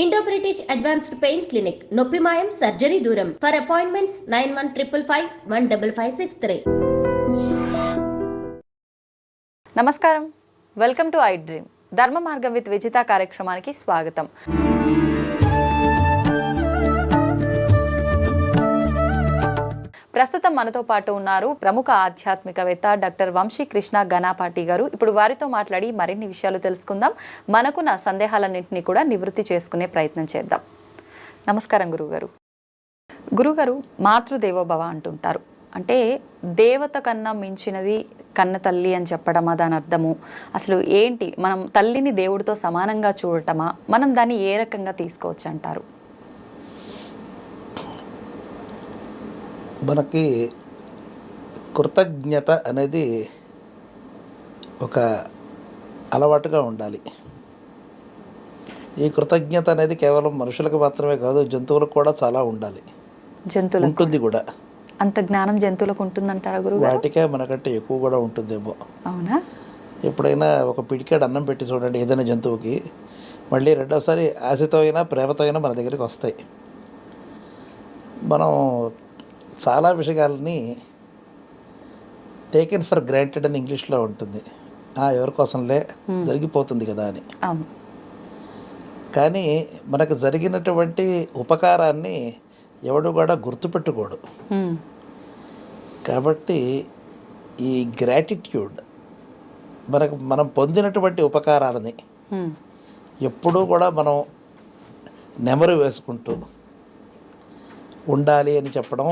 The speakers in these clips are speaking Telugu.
Indo British advanced pain clinic, నొప్పి మాయం, సర్జరీ దూరం. For appointments 9155515563. నమస్కారం, వెల్కమ్ టు ఐ డ్రీమ్. ధర్మ మార్గం విత్ విజిత కార్యక్రమానికి స్వాగతం. ప్రస్తుతం మనతో పాటు ఉన్నారు ప్రముఖ ఆధ్యాత్మికవేత్త డాక్టర్ వంశీ కృష్ణ గణపాటి గారు. ఇప్పుడు వారితో మాట్లాడి మరిన్ని విషయాలు తెలుసుకుందాం. మనకున్న సందేహాలన్నింటినీ కూడా నివృత్తి చేసుకునే ప్రయత్నం చేద్దాం. నమస్కారం గురుగారు. గురుగారు, మాతృదేవోభవ అంటుంటారు. అంటే దేవత కన్నా మించినది కన్న తల్లి అని చెప్పడమా దాని అర్థము? అసలు ఏంటి, మనం తల్లిని దేవుడితో సమానంగా చూడటమా? మనం దాన్ని ఏ రకంగా తీసుకోవచ్చు అంటారు? మనకి కృతజ్ఞత అనేది ఒక అలవాటుగా ఉండాలి. ఈ కృతజ్ఞత అనేది కేవలం మనుషులకు మాత్రమే కాదు, జంతువులకు కూడా చాలా ఉండాలి. జంతువులకు ఉంటుంది కూడా. అంత జ్ఞానం జంతువులకు ఉంటుందంటారా గురువు? వాటికే మనకంటే ఎక్కువ కూడా ఉంటుందేమో. అవునా? ఎప్పుడైనా ఒక పిడికాడు అన్నం పెట్టి చూడండి ఏదైనా జంతువుకి, మళ్ళీ రెండోసారి ఆశతో అయినా ప్రేమతో అయినా మన దగ్గరికి వస్తాయి. మనం చాలా విషయాలని టేకెన్ ఫర్ గ్రాంటెడ్ అని ఇంగ్లీష్లో ఉంటుంది. ఎవరి కోసంలే జరిగిపోతుంది కదా అని. కానీ మనకు జరిగినటువంటి ఉపకారాన్ని ఎవడు కూడా గుర్తుపెట్టుకోడు. కాబట్టి ఈ గ్రాటిట్యూడ్ మనం పొందినటువంటి ఉపకారాలని ఎప్పుడూ కూడా మనం నెమరు వేసుకుంటూ ఉండాలి అని చెప్పడం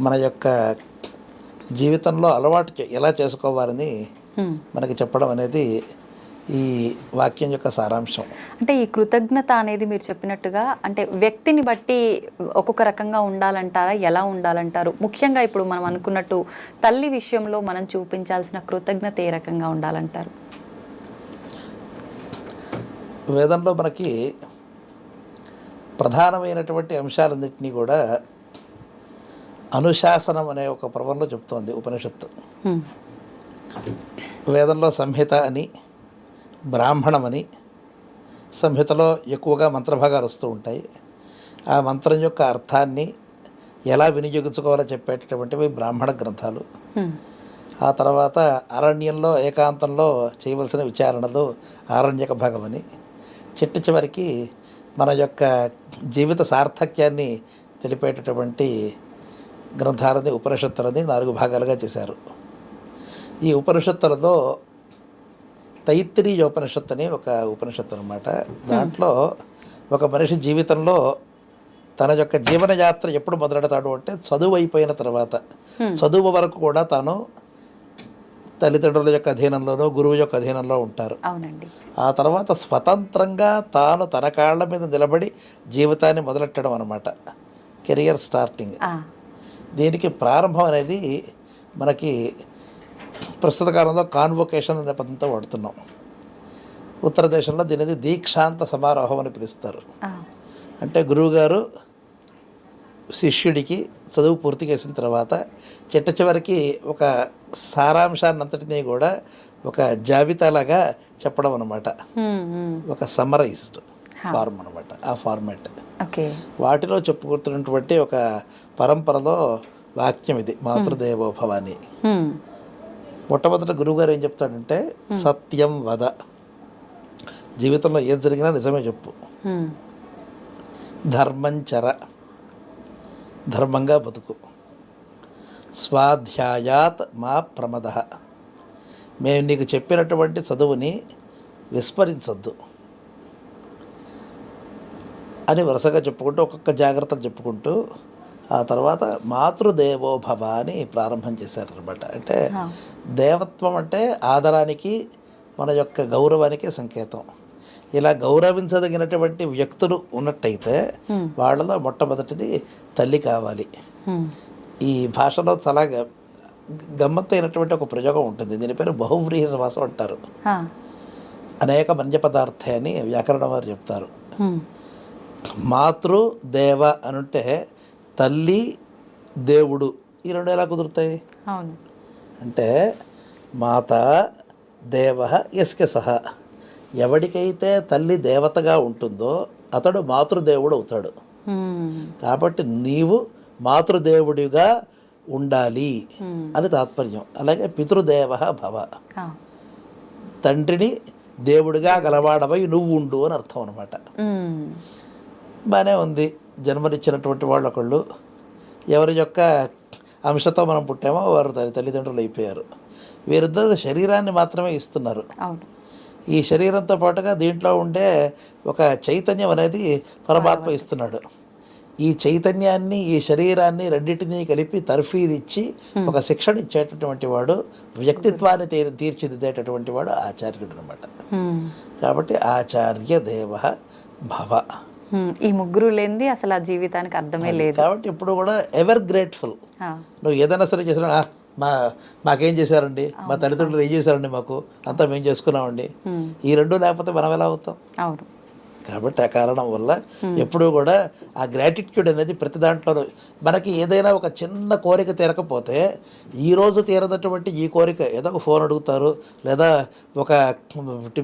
మన యొక్క జీవితంలో అలవాటు ఎలా చేసుకోవాలని మనకి చెప్పడం అనేది ఈ వాక్యం యొక్క సారాంశం. అంటే ఈ కృతజ్ఞత అనేది మీరు చెప్పినట్టుగా అంటే వ్యక్తిని బట్టి ఒక్కొక్క రకంగా ఉండాలంటారా? ఎలా ఉండాలంటారు? ముఖ్యంగా ఇప్పుడు మనం అనుకున్నట్టు తల్లి విషయంలో మనం చూపించాల్సిన కృతజ్ఞత ఏ రకంగా ఉండాలంటారు? వేదంలో మనకి ప్రధానమైనటువంటి అంశాలన్నింటినీ కూడా అనుశాసనం అనే ఒక పర్వంలో చెప్తోంది ఉపనిషత్తు. వేదంలో సంహిత అని, బ్రాహ్మణం అని, సంహితలో ఎక్కువగా మంత్రభాగాలు వస్తూ ఉంటాయి. ఆ మంత్రం యొక్క అర్థాన్ని ఎలా వినియోగించుకోవాలో చెప్పేటటువంటివి బ్రాహ్మణ గ్రంథాలు. ఆ తర్వాత అరణ్యంలో ఏకాంతంలో చేయవలసిన విచారణలు ఆరణ్యక భాగం అని, చివరికి మన యొక్క జీవిత సార్థక్యాన్ని తెలిపేటటువంటి గ్రంథాలని ఉపనిషత్తులని 4 భాగాలుగా చేశారు. ఈ ఉపనిషత్తులలో తైత్తిరీయ ఉపనిషత్తు అని ఒక ఉపనిషత్తు అన్నమాట. దాంట్లో ఒక మనిషి జీవితంలో తన యొక్క జీవనయాత్ర ఎప్పుడు మొదలెడతాడు అంటే చదువు అయిపోయిన తర్వాత. చదువు వరకు కూడా తాను తల్లిదండ్రుల యొక్క అధీనంలోనూ గురువు యొక్క అధీనంలో ఉంటారు. అవునండి. ఆ తర్వాత స్వతంత్రంగా తాను తన కాళ్ళ మీద నిలబడి జీవితాన్ని మొదలెట్టడం అన్నమాట, కెరియర్ స్టార్టింగ్. దీనికి ప్రారంభం అనేది మనకి ప్రస్తుత కాలంలో కాన్వొకేషన్ అనే పదంతో వాడుతున్నాం. ఉత్తర దేశంలో దీనిది దీక్షాంత సమారోహం అని పిలుస్తారు. అంటే గురువుగారు శిష్యుడికి చదువు పూర్తి చేసిన తర్వాత చివరికి ఒక సారాంశాన్నంతటినీ కూడా ఒక జాబితాలాగా చెప్పడం అనమాట. ఒక సమ్మరైజ్డ్ ఫార్మ్ అనమాట ఆ ఫార్మాట్. వాటిలో చెప్పుకుంటున్నటువంటి ఒక పరంపరలో వాక్యం ఇది, మాతృదేవోభవ అని. మొట్టమొదట గురువుగారు ఏం చెప్తాడంటే సత్యం వద, జీవితంలో ఏది జరిగినా నిజమే చెప్పు. ధర్మంచర, ధర్మంగా బతుకు. స్వాధ్యాయాత్ మా ప్రమద, మేము నీకు చెప్పినటువంటి చదువుని విస్మరించద్దు అని వరుసగా చెప్పుకుంటూ ఒక్కొక్క జాగ్రత్తలు చెప్పుకుంటూ ఆ తర్వాత మాతృదేవోభవ అని ప్రారంభం చేశారనమాట. అంటే దేవత్వం అంటే ఆదరానికి, మన యొక్క గౌరవానికి సంకేతం. ఇలా గౌరవించదగినటువంటి వ్యక్తులు ఉన్నట్టయితే వాళ్ళలో మొట్టమొదటిది తల్లి కావాలి. ఈ భాషలో చాలా గమ్మత్తైనటువంటి ఒక ప్రయోగం ఉంటుంది. దీని పేరు బహువ్రీహి సమాసం అంటారు. అనేక మన్య పదార్థే అని వ్యాకరణం వారు చెప్తారు. మాతృ దేవ అనుంటే తల్లి దేవుడు, ఈ రెండు ఎలా కుదురుతాయి? అంటే మాత దేవ యస్య సహ, ఎవడికైతే తల్లి దేవతగా ఉంటుందో అతడు మాతృదేవుడు అవుతాడు. కాబట్టి నీవు మాతృదేవుడిగా ఉండాలి అని తాత్పర్యం. అలాగే పితృదేవ భవ, తండ్రిని దేవుడిగా గలవాడవై నువ్వు ఉండు అని అర్థం అనమాట. బాగానే ఉంది. జన్మనిచ్చినటువంటి వాళ్ళు ఒకళ్ళు ఎవరి యొక్క అంశతో మనం పుట్టామో వారు తల్లిదండ్రులు అయిపోయారు. వీరిద్దరు శరీరాన్ని మాత్రమే ఇస్తున్నారు. ఈ శరీరంతో పాటుగా దీంట్లో ఉండే ఒక చైతన్యం అనేది పరమాత్మ ఇస్తున్నాడు. ఈ చైతన్యాన్ని ఈ శరీరాన్ని రెండింటినీ కలిపి తర్ఫీదు ఇచ్చి ఒక శిక్షణ ఇచ్చేటటువంటి వాడు, వ్యక్తిత్వాన్ని తీర్చిదిద్దేటటువంటి వాడు ఆచార్యుడు అనమాట. కాబట్టి ఆచార్య దేవ భవ. ఈ ముగ్గురు లేనిది అసలు ఆ జీవితానికి అర్థమే లేదు. కాబట్టి ఇప్పుడు కూడా ఎవర్ గ్రేట్ఫుల్. నువ్వు ఏదైనా సరే చేసినా మాకేం చేశారండి, మా తల్లిదండ్రులు ఏం చేశారండి, మాకు అంతా మేము చేసుకున్నామండి. ఈ రెండు లేకపోతే మనం ఎలా అవుతాం? అవును. కాబట్టి ఆ కారణం వల్ల ఎప్పుడూ కూడా ఆ గ్రాటిట్యూడ్ అనేది ప్రతి దాంట్లోనూ మనకి ఏదైనా ఒక చిన్న కోరిక తీరకపోతే ఈరోజు తీరదటువంటి ఈ కోరిక ఏదో ఒక ఫోన్ అడుగుతారు, లేదా ఒక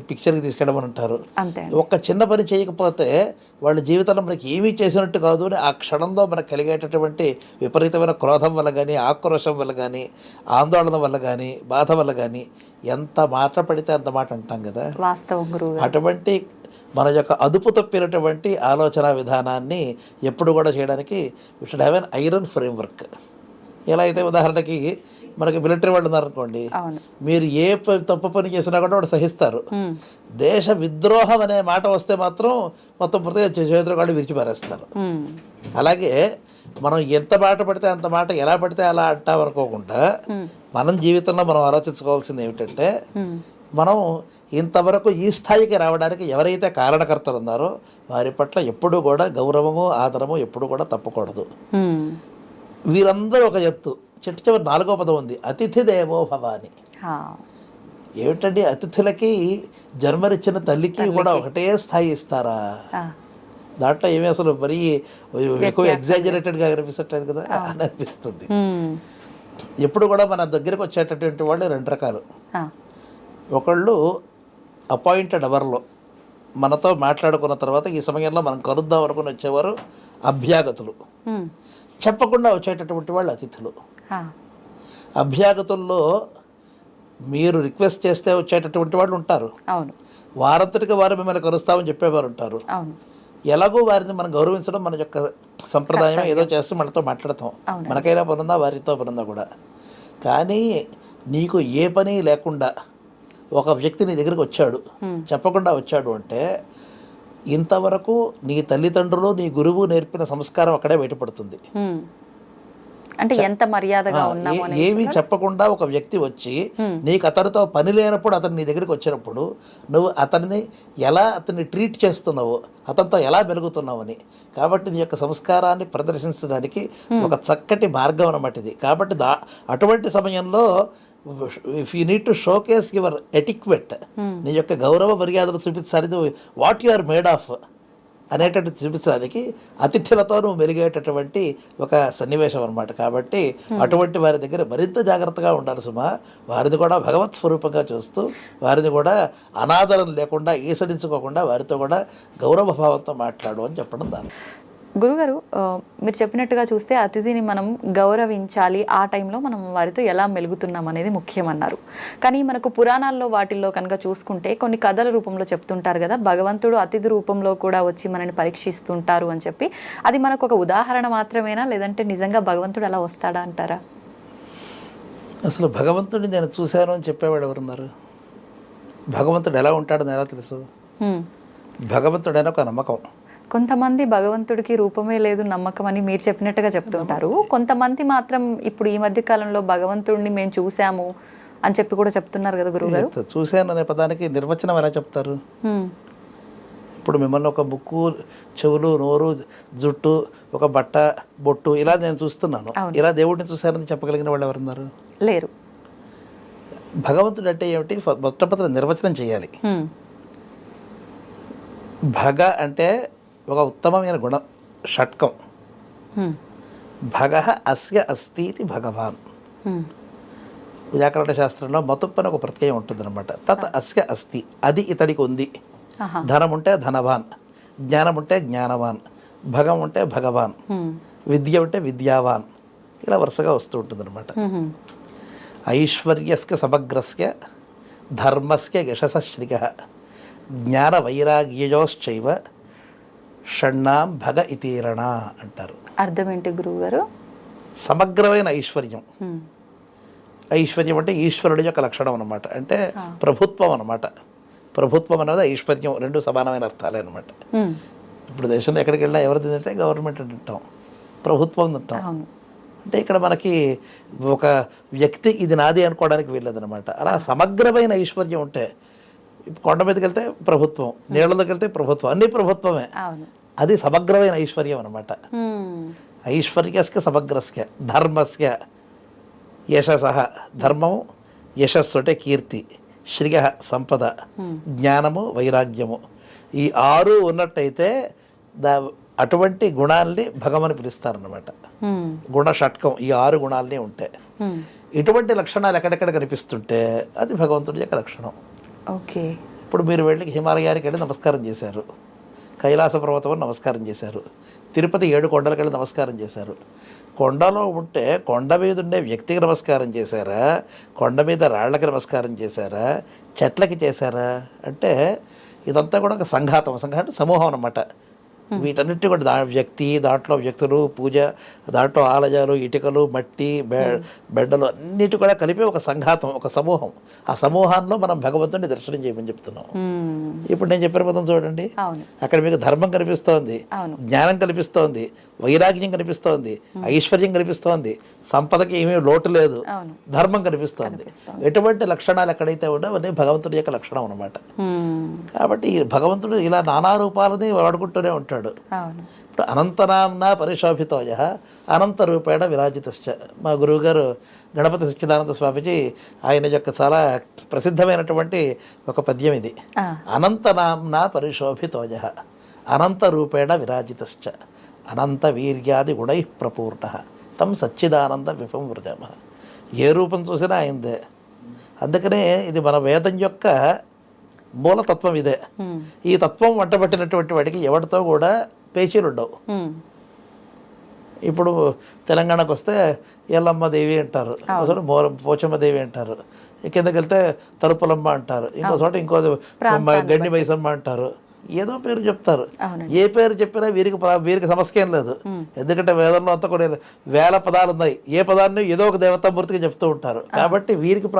పిక్చర్కి తీసుకెళ్ళమని అంటారు. ఒక చిన్న పని చేయకపోతే వాళ్ళ జీవితంలో మనకి ఏమీ చేసినట్టు కాదు అని ఆ క్షణంలో మనకు కలిగేటటువంటి విపరీతమైన క్రోధం వల్ల కానీ, ఆక్రోశం వల్ల కానీ, ఆందోళన వల్ల కానీ, బాధ వల్ల కానీ ఎంత మాట పడితే అంత మాట అంటాం కదా. వాస్తవం. అటువంటి మన యొక్క అదుపు తప్పినటువంటి ఆలోచన విధానాన్ని ఎప్పుడు కూడా చేయడానికి we should have an iron framework. ఎలా అయితే ఉదాహరణకి మనకి మిలిటరీ వాళ్ళు ఉన్నారనుకోండి, మీరు ఏ తప్పు పని చేసినా కూడా వాడు సహిస్తారు. దేశ విద్రోహం అనే మాట వస్తే మాత్రం మొత్తం పూర్తిగా చేతులు కాళ్ళు విరిచిపారేస్తారు. అలాగే మనం ఎంత మాట పడితే అంత మాట, ఎలా పడితే అలా అంటాం అనుకోకుండా మనం జీవితంలో మనం ఆలోచించుకోవాల్సింది ఏమిటంటే, మనం ఇంతవరకు ఈ స్థాయికి రావడానికి ఎవరైతే కారణకర్తలు ఉన్నారో వారి పట్ల ఎప్పుడూ కూడా గౌరవము, ఆదరము ఎప్పుడు కూడా తప్పకూడదు. వీరందరూ ఒక ఎత్తు. చివరి 4వ పదం ఉంది, అతిథి దేవో భవ అని. ఏమిటండి, అతిథులకి జన్మనిచ్చిన తల్లికి కూడా ఒకటే స్థాయి ఇస్తారా? దాంట్లో ఏమీ అసలు మరీ ఎక్కువ ఎగ్జాజరేటెడ్గా అనిపిస్తలేదు కదా అని అనిపిస్తుంది. ఎప్పుడు కూడా మన దగ్గరకు వచ్చేటటువంటి వాళ్ళు 2 రకాలు. ఒకళ్ళు అపాయింటెడ్ అవర్లో మనతో మాట్లాడుకున్న తర్వాత ఈ సమయంలో మనం కలుద్దాం అనుకుని వచ్చేవారు అభ్యాగతులు. చెప్పకుండా వచ్చేటటువంటి వాళ్ళు అతిథులు. అభ్యాగతుల్లో మీరు రిక్వెస్ట్ చేస్తే వచ్చేటటువంటి వాళ్ళు ఉంటారు. వారంతటికి వారు మిమ్మల్ని కలుస్తామని చెప్పేవారు ఉంటారు. ఎలాగో వారిని మనం గౌరవించడం మన యొక్క సంప్రదాయం. ఏదో చేస్తూ మనతో మాట్లాడతాం, మనకైనా పనుందా వారితో పనుందా కూడా. కానీ నీకు ఏ పని లేకుండా ఒక వ్యక్తి నీ దగ్గరికి వచ్చాడు, చెప్పకుండా వచ్చాడు అంటే ఇంతవరకు నీ తల్లిదండ్రులు, నీ గురువు నేర్పిన సంస్కారం అక్కడే బయటపడుతుంది. అంటే ఎంత మర్యాదగా ఉన్నామో. ఏమీ చెప్పకుండా ఒక వ్యక్తి వచ్చి నీకు అతనితో పని లేనప్పుడు అతను నీ దగ్గరికి వచ్చినప్పుడు నువ్వు అతన్ని ట్రీట్ చేస్తున్నావు, అతనితో ఎలా మెలుగుతున్నావు అని. కాబట్టి నీ యొక్క సంస్కారాన్ని ప్రదర్శించడానికి ఒక చక్కటి మార్గం అన్నమాట ఇది. కాబట్టి అటువంటి సమయంలో if you need to showcase your etiquette, నీ యొక్క గౌరవ మర్యాదలు చూపించాలి, what you are made of అనేటట్టు చూపించడానికి అతిథులతో నువ్వు మెలిగేటటువంటి ఒక సన్నివేశం అనమాట. కాబట్టి అటువంటి వారి దగ్గర మరింత జాగ్రత్తగా ఉండాలి సుమా. వారిని కూడా భగవత్ స్వరూపంగా చూస్తూ, వారిని కూడా అనాదరం లేకుండా, ఈసడించుకోకుండా వారితో కూడా గౌరవ భావంతో మాట్లాడు అని చెప్పడం దాని. గురుగారు, మీరు చెప్పినట్టుగా చూస్తే అతిథిని మనం గౌరవించాలి, ఆ టైంలో మనం వారితో ఎలా మెలుగుతున్నాం అనేది ముఖ్యమన్నారు. కానీ మనకు పురాణాల్లో వాటిల్లో కనుక చూసుకుంటే కొన్ని కథల రూపంలో చెప్తుంటారు కదా, భగవంతుడు అతిథి రూపంలో కూడా వచ్చి మనని పరీక్షిస్తుంటారు అని చెప్పి. అది మనకు ఒక ఉదాహరణ మాత్రమేనా, లేదంటే నిజంగా భగవంతుడు అలా వస్తాడా అంటారా? అసలు భగవంతుడిని నేను చూశాను అని చెప్పేవాడు ఎవరున్నారు? భగవంతుడు ఎలా ఉంటాడని ఎలా తెలుసు? భగవంతుడైనా ఒక నమ్మకం. కొంతమంది భగవంతుడికి రూపమే లేదు, నమ్మకం అని మీరు చెప్పినట్టుగా చెప్తుంటారు. కొంతమంది మాత్రం ఇప్పుడు ఈ మధ్య కాలంలో భగవంతుడిని మేము చూసాము అని చెప్పి కూడా చెప్తున్నారు కదా గురువుగారు. చూశాను అనే పదానికి నిర్వచనం ఎలా చెప్తారు? ఇప్పుడు మిమ్మల్ని ఒక ముక్కు, చెవులు, నోరు, జుట్టు, ఒక బట్ట, బొట్టు ఇలా నేను చూస్తున్నాను, ఇలా దేవుడిని చూశానని చెప్పగలిగిన వాళ్ళు ఎవరున్నారు? లేరు. భగవంతుడు అంటే ఏమిటి మొట్టమొదటి నిర్వచనం చేయాలి. భగ అంటే ఒక ఉత్తమమైన గుణ షట్కం. భగ అస్య అస్తి భగవాన్. వ్యాకరణ శాస్త్రంలో మతుప్ అని ఒక ప్రత్యయం ఉంటుందన్నమాట. తత్ అస్య అస్తి, అది ఇతడికి ఉంది. ధనం ఉంటే ధనవాన్, జ్ఞానం ఉంటే జ్ఞానవాన్, భగం ఉంటే భగవాన్, విద్య ఉంటే విద్యావాన్, ఇలా వరుసగా వస్తూ ఉంటుందన్నమాట. ఐశ్వర్యస్య సమగ్రస్య ధర్మస్య యశస్శ్రియ జ్ఞాన వైరాగ్యయోశ్చైవ షణ్ణాం భగ ఇతీరణ అంటారు. అర్థం ఏంటి గురువు గారు? సమగ్రమైన ఐశ్వర్యం. ఐశ్వర్యం అంటే ఈశ్వరుడి యొక్క లక్షణం అనమాట. అంటే ప్రభుత్వం అనమాట. ప్రభుత్వం అనేది ఐశ్వర్యం, రెండు సమానమైన అర్థాలే అనమాట. ఇప్పుడు దేశంలో ఎక్కడికి వెళ్ళినా ఎవరిది అంటే గవర్నమెంట్ అంటాం, ప్రభుత్వం అంటాం. అంటే ఇక్కడ మనకి ఒక వ్యక్తి ఇది నాది అనుకోవడానికి వీల్లేదనమాట. అలా సమగ్రమైన ఐశ్వర్యం ఉంటే, కొండ మీదకి వెళ్తే ప్రభుత్వం, నీళ్ళలోకి వెళ్తే ప్రభుత్వం, అన్ని ప్రభుత్వమే. అది సమగ్రమైన ఐశ్వర్యం అనమాట. ఐశ్వర్యస్య సమగ్రస్య ధర్మస్య యశస, ధర్మము యశస్సు అంటే కీర్తి, శ్రియ సంపద, జ్ఞానము వైరాగ్యము, ఈ 6 ఉన్నట్టయితే అటువంటి గుణాల్ని భగవని పిలుస్తారన్నమాట. గుణ షట్కం, ఈ 6 గుణాలని ఉంటాయి. ఇటువంటి లక్షణాలు ఎక్కడెక్కడ కనిపిస్తుంటే అది భగవంతుడి యొక్క లక్షణం. ఓకే. ఇప్పుడు మీరు వెళ్ళి హిమాలయానికి వెళ్ళి నమస్కారం చేశారు, కైలాస పర్వతం నమస్కారం చేశారు, తిరుపతి 7 కొండలకు వెళ్ళి నమస్కారం చేశారు. కొండలో ఉంటే కొండ మీద ఉండే వ్యక్తికి నమస్కారం చేశారా, కొండ మీద రాళ్లకి నమస్కారం చేశారా, చెట్లకి చేశారా అంటే ఇదంతా కూడా ఒక సంఘాతం. సంఘాతం సమూహం అన్నమాట. వీటన్నిటి కూడా వ్యక్తి, దాంట్లో వ్యక్తులు, పూజ, దాంట్లో ఆలయాలు, ఇటుకలు, మట్టి, బెడ్డలు అన్నిటి కూడా కలిపి ఒక సంఘాతం, ఒక సమూహం. ఆ సమూహాల్లో మనం భగవంతుడిని దర్శనం చేయమని చెప్తున్నాం. ఇప్పుడు నేను చెప్పిన పదం చూడండి, అక్కడ మీకు ధర్మం కనిపిస్తోంది, జ్ఞానం కనిపిస్తోంది, వైరాగ్యం కనిపిస్తోంది, ఐశ్వర్యం కనిపిస్తోంది, సంపదకి ఏమీ లోటు లేదు, ధర్మం కనిపిస్తోంది. ఎటువంటి లక్షణాలు ఎక్కడైతే ఉండవు అన్నీ భగవంతుడి యొక్క లక్షణం అన్నమాట. కాబట్టి భగవంతుడు ఇలా నానా రూపాలని వాడుకుంటూనే ఉంటాడు. ఇప్పుడు అనంతనాంన పరిశోభితోయ అనంత రూపేణ విరాజితశ్చ. మా గురువుగారు గణపతి సచ్చిదానంద స్వామిజీ ఆయన యొక్క చాలా ప్రసిద్ధమైనటువంటి ఒక పద్యం ఇది. అనంతనాంన పరిశోభితోయ అనంత రూపేణ విరాజితశ్చ అనంత వీర్యాది గుణై ప్రపూర్ణ తం సచ్చిదానంద విపం వృజామ. ఏ రూపం చూసినా ఆయనదే. అందుకనే ఇది మన వేదం యొక్క మూలతత్వం ఇదే. ఈ తత్వం వంటబట్టినటువంటి వాడికి ఎవరితో కూడా పేచీలు ఉండవు. ఇప్పుడు తెలంగాణకు వస్తే ఎల్లమ్మ దేవి అంటారు, ఇంకోసారి పోచమ్మ దేవి అంటారు, కిందకి వెళ్తే తలుపులమ్మ అంటారు, ఇంకో చోట ఇంకో గండి మైసమ్మ అంటారు, ఏదో పేరు చెప్తారు. ఏ పేరు చెప్పినా వీరికి సమస్య ఏం లేదు. ఎందుకంటే వేదంలో అంతా కూడా వేల పదాలు ఉన్నాయి. ఏ పదాన్ని ఏదో ఒక దేవతామూర్తికి చెప్తూ ఉంటారు. కాబట్టి వీరికి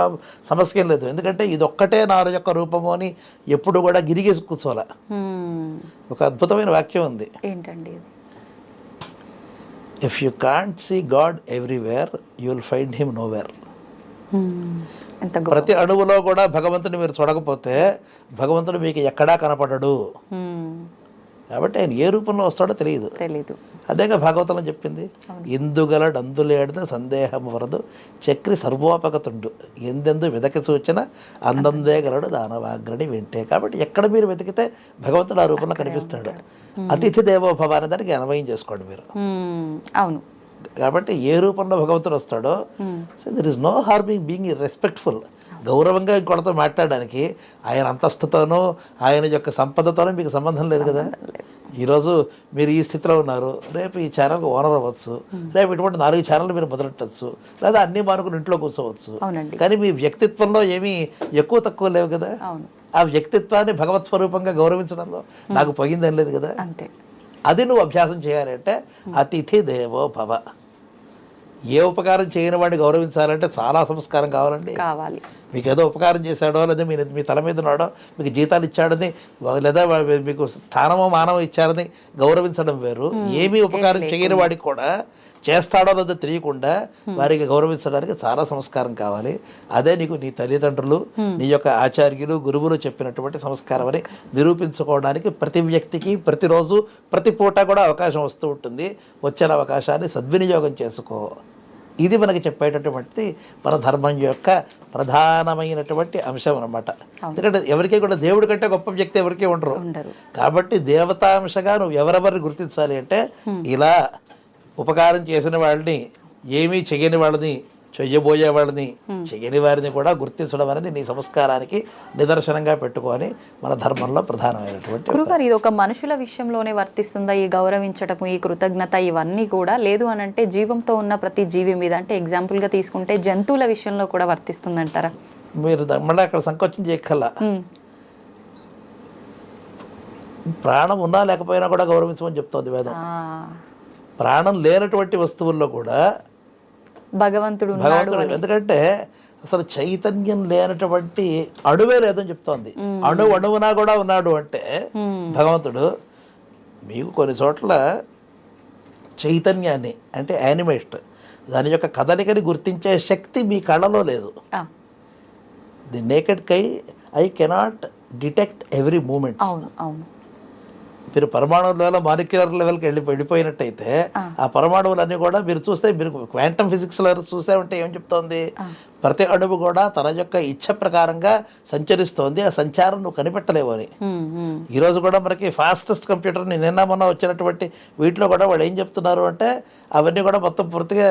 సమస్య ఏం లేదు. ఎందుకంటే ఇది ఒక్కటే నా యొక్క రూపము అని ఎప్పుడు కూడా గిరిగేసి కూర్చోవాల. ఒక అద్భుతమైన వాక్యం ఉంది ఏంటండి? If you can't see God everywhere you will find him nowhere. ప్రతి అణువులో కూడా భగవంతుని మీరు చూడకపోతే భగవంతుడు మీకు ఎక్కడా కనపడడు. కాబట్టి ఆయన ఏ రూపంలో వస్తాడో తెలియదు. అదేగా భాగవతంలో చెప్పింది, ఇందుగలడు అందులేడిన సందేహము వరదు చక్రి సర్వోపగతుండు ఎందెందు వెదకి సూచన అందందే గలడు దానవాగ్రని వింటే. కాబట్టి ఎక్కడ మీరు వెతికితే భగవంతుడు ఆ రూపంలో కనిపిస్తాడు. అతిథి దేవోభవ అనే దానికి అన్వయం చేసుకోండి మీరు. అవును. కాబట్టి ఏ రూపంలో భగవంతుడు వస్తాడో, so there is no harming being respectful. గౌరవంగా ఇంకొకరితో మాట్లాడడానికి ఆయన అంతస్తుతోనూ ఆయన యొక్క సంపదతోనూ మీకు సంబంధం లేదు కదా. ఈరోజు మీరు ఈ స్థితిలో ఉన్నారు, రేపు ఈ ఛానల్కి ఓనర్ అవ్వచ్చు, రేపు ఇటువంటి 4 ఛానల్ మీరు మొదలెట్టచ్చు, లేదా అన్ని మానుకుని ఇంట్లో కూర్చోవచ్చు. కానీ మీ వ్యక్తిత్వంలో ఏమీ ఎక్కువ తక్కువ లేవు కదా. ఆ వ్యక్తిత్వాన్ని భగవత్ స్వరూపంగా గౌరవించడంలో నాకు పోయిందేం లేదు కదా. అంతే. అది నువ్వు అభ్యాసం చేయాలి. అంటే అతిథి దేవో భవ. ఏ ఉపకారం చేయని వాడిని గౌరవించాలంటే చాలా సంస్కారం కావాలండి. మీకు ఏదో ఉపకారం చేశాడో, లేదా మీ తల మీద ఉన్నాడో, మీకు జీతాలు ఇచ్చాడని, లేదా మీకు స్థానమో మానవం ఇచ్చారని గౌరవించడం వేరు. ఏమీ ఉపకారం చేయని వాడికి కూడా చేస్తాడో లేదో తెలియకుండా వారికి గౌరవించడానికి చాలా సంస్కారం కావాలి. అదే నీకు నీ తల్లిదండ్రులు, నీ యొక్క ఆచార్యులు, గురువులు చెప్పినటువంటి సంస్కారం అని నిరూపించుకోవడానికి ప్రతి వ్యక్తికి ప్రతిరోజు ప్రతి పూట కూడా అవకాశం వస్తూ ఉంటుంది. వచ్చిన అవకాశాన్ని సద్వినియోగం చేసుకో. ఇది మనకి చెప్పేటటువంటి మన ధర్మం యొక్క ప్రధానమైనటువంటి అంశం అన్నమాట. ఎందుకంటే ఎవరికీ కూడా దేవుడి కంటే గొప్ప వ్యక్తి ఎవరికీ ఉండరు. కాబట్టి దేవతాంశగా నువ్వు ఎవరెవరిని గుర్తించాలి అంటే ఇలా ఉపకారం చేసిన వాళ్ళని, ఏమీ చేయని వాళ్ళని చెయ్యబోయే వాడిని చెయ్యని వారిని కూడా గుర్తించడం అనేది నీ సంస్కారానికి నిదర్శనంగా పెట్టుకొని మన ధర్మంలో ప్రధానమైనటువంటి గురుగారు, ఇది ఒక మనుషుల విషయంలోనే వర్తిస్తుందా ఈ గౌరవించటము, ఈ కృతజ్ఞత ఇవన్నీ కూడా? లేదు అని అంటే జీవంతో ఉన్న ప్రతి జీవి మీద, అంటే ఎగ్జాంపుల్గా తీసుకుంటే జంతువుల విషయంలో కూడా వర్తిస్తుందంటారా? మీరు మళ్ళీ అక్కడ సంకోచం చేయక్కల్లా. ప్రాణం ఉన్నా లేకపోయినా కూడా గౌరవించమని చెప్తోంది వేదం. ప్రాణం లేనటువంటి వస్తువుల్లో కూడా భగవంతుడు, ఎందుకంటే అసలు చైతన్యం లేనటువంటి అణువే లేదని చెప్తోంది. అణువునా కూడా ఉన్నాడు అంటే భగవంతుడు. మీకు కొన్ని చోట్ల చైతన్యాన్ని అంటే యానిమేట్ దాని యొక్క కదలికని గుర్తించే శక్తి మీ కళ్ళలో లేదు. The naked eye cannot detect every moment. అవును అవును. మీరు పరమాణువుల లెవెల్ మాలిక్యులర్ లెవెల్కి వెళ్ళిపోయినట్టయితే ఆ పరమాణువులన్నీ కూడా మీరు చూస్తే, మీరు క్వాంటమ్ ఫిజిక్స్లో చూస్తే ఉంటే ఏం చెప్తోంది, ప్రతి అణువు కూడా తన యొక్క ఇచ్ఛ ప్రకారంగా సంచరిస్తోంది. ఆ సంచారం నువ్వు కనిపెట్టలేవు అని. ఈరోజు కూడా మనకి ఫాస్టెస్ట్ కంప్యూటర్ నిన్న మొన్న వచ్చినటువంటి వీటిలో కూడా వాళ్ళు ఏం చెప్తున్నారు అంటే అవన్నీ కూడా మొత్తం పూర్తిగా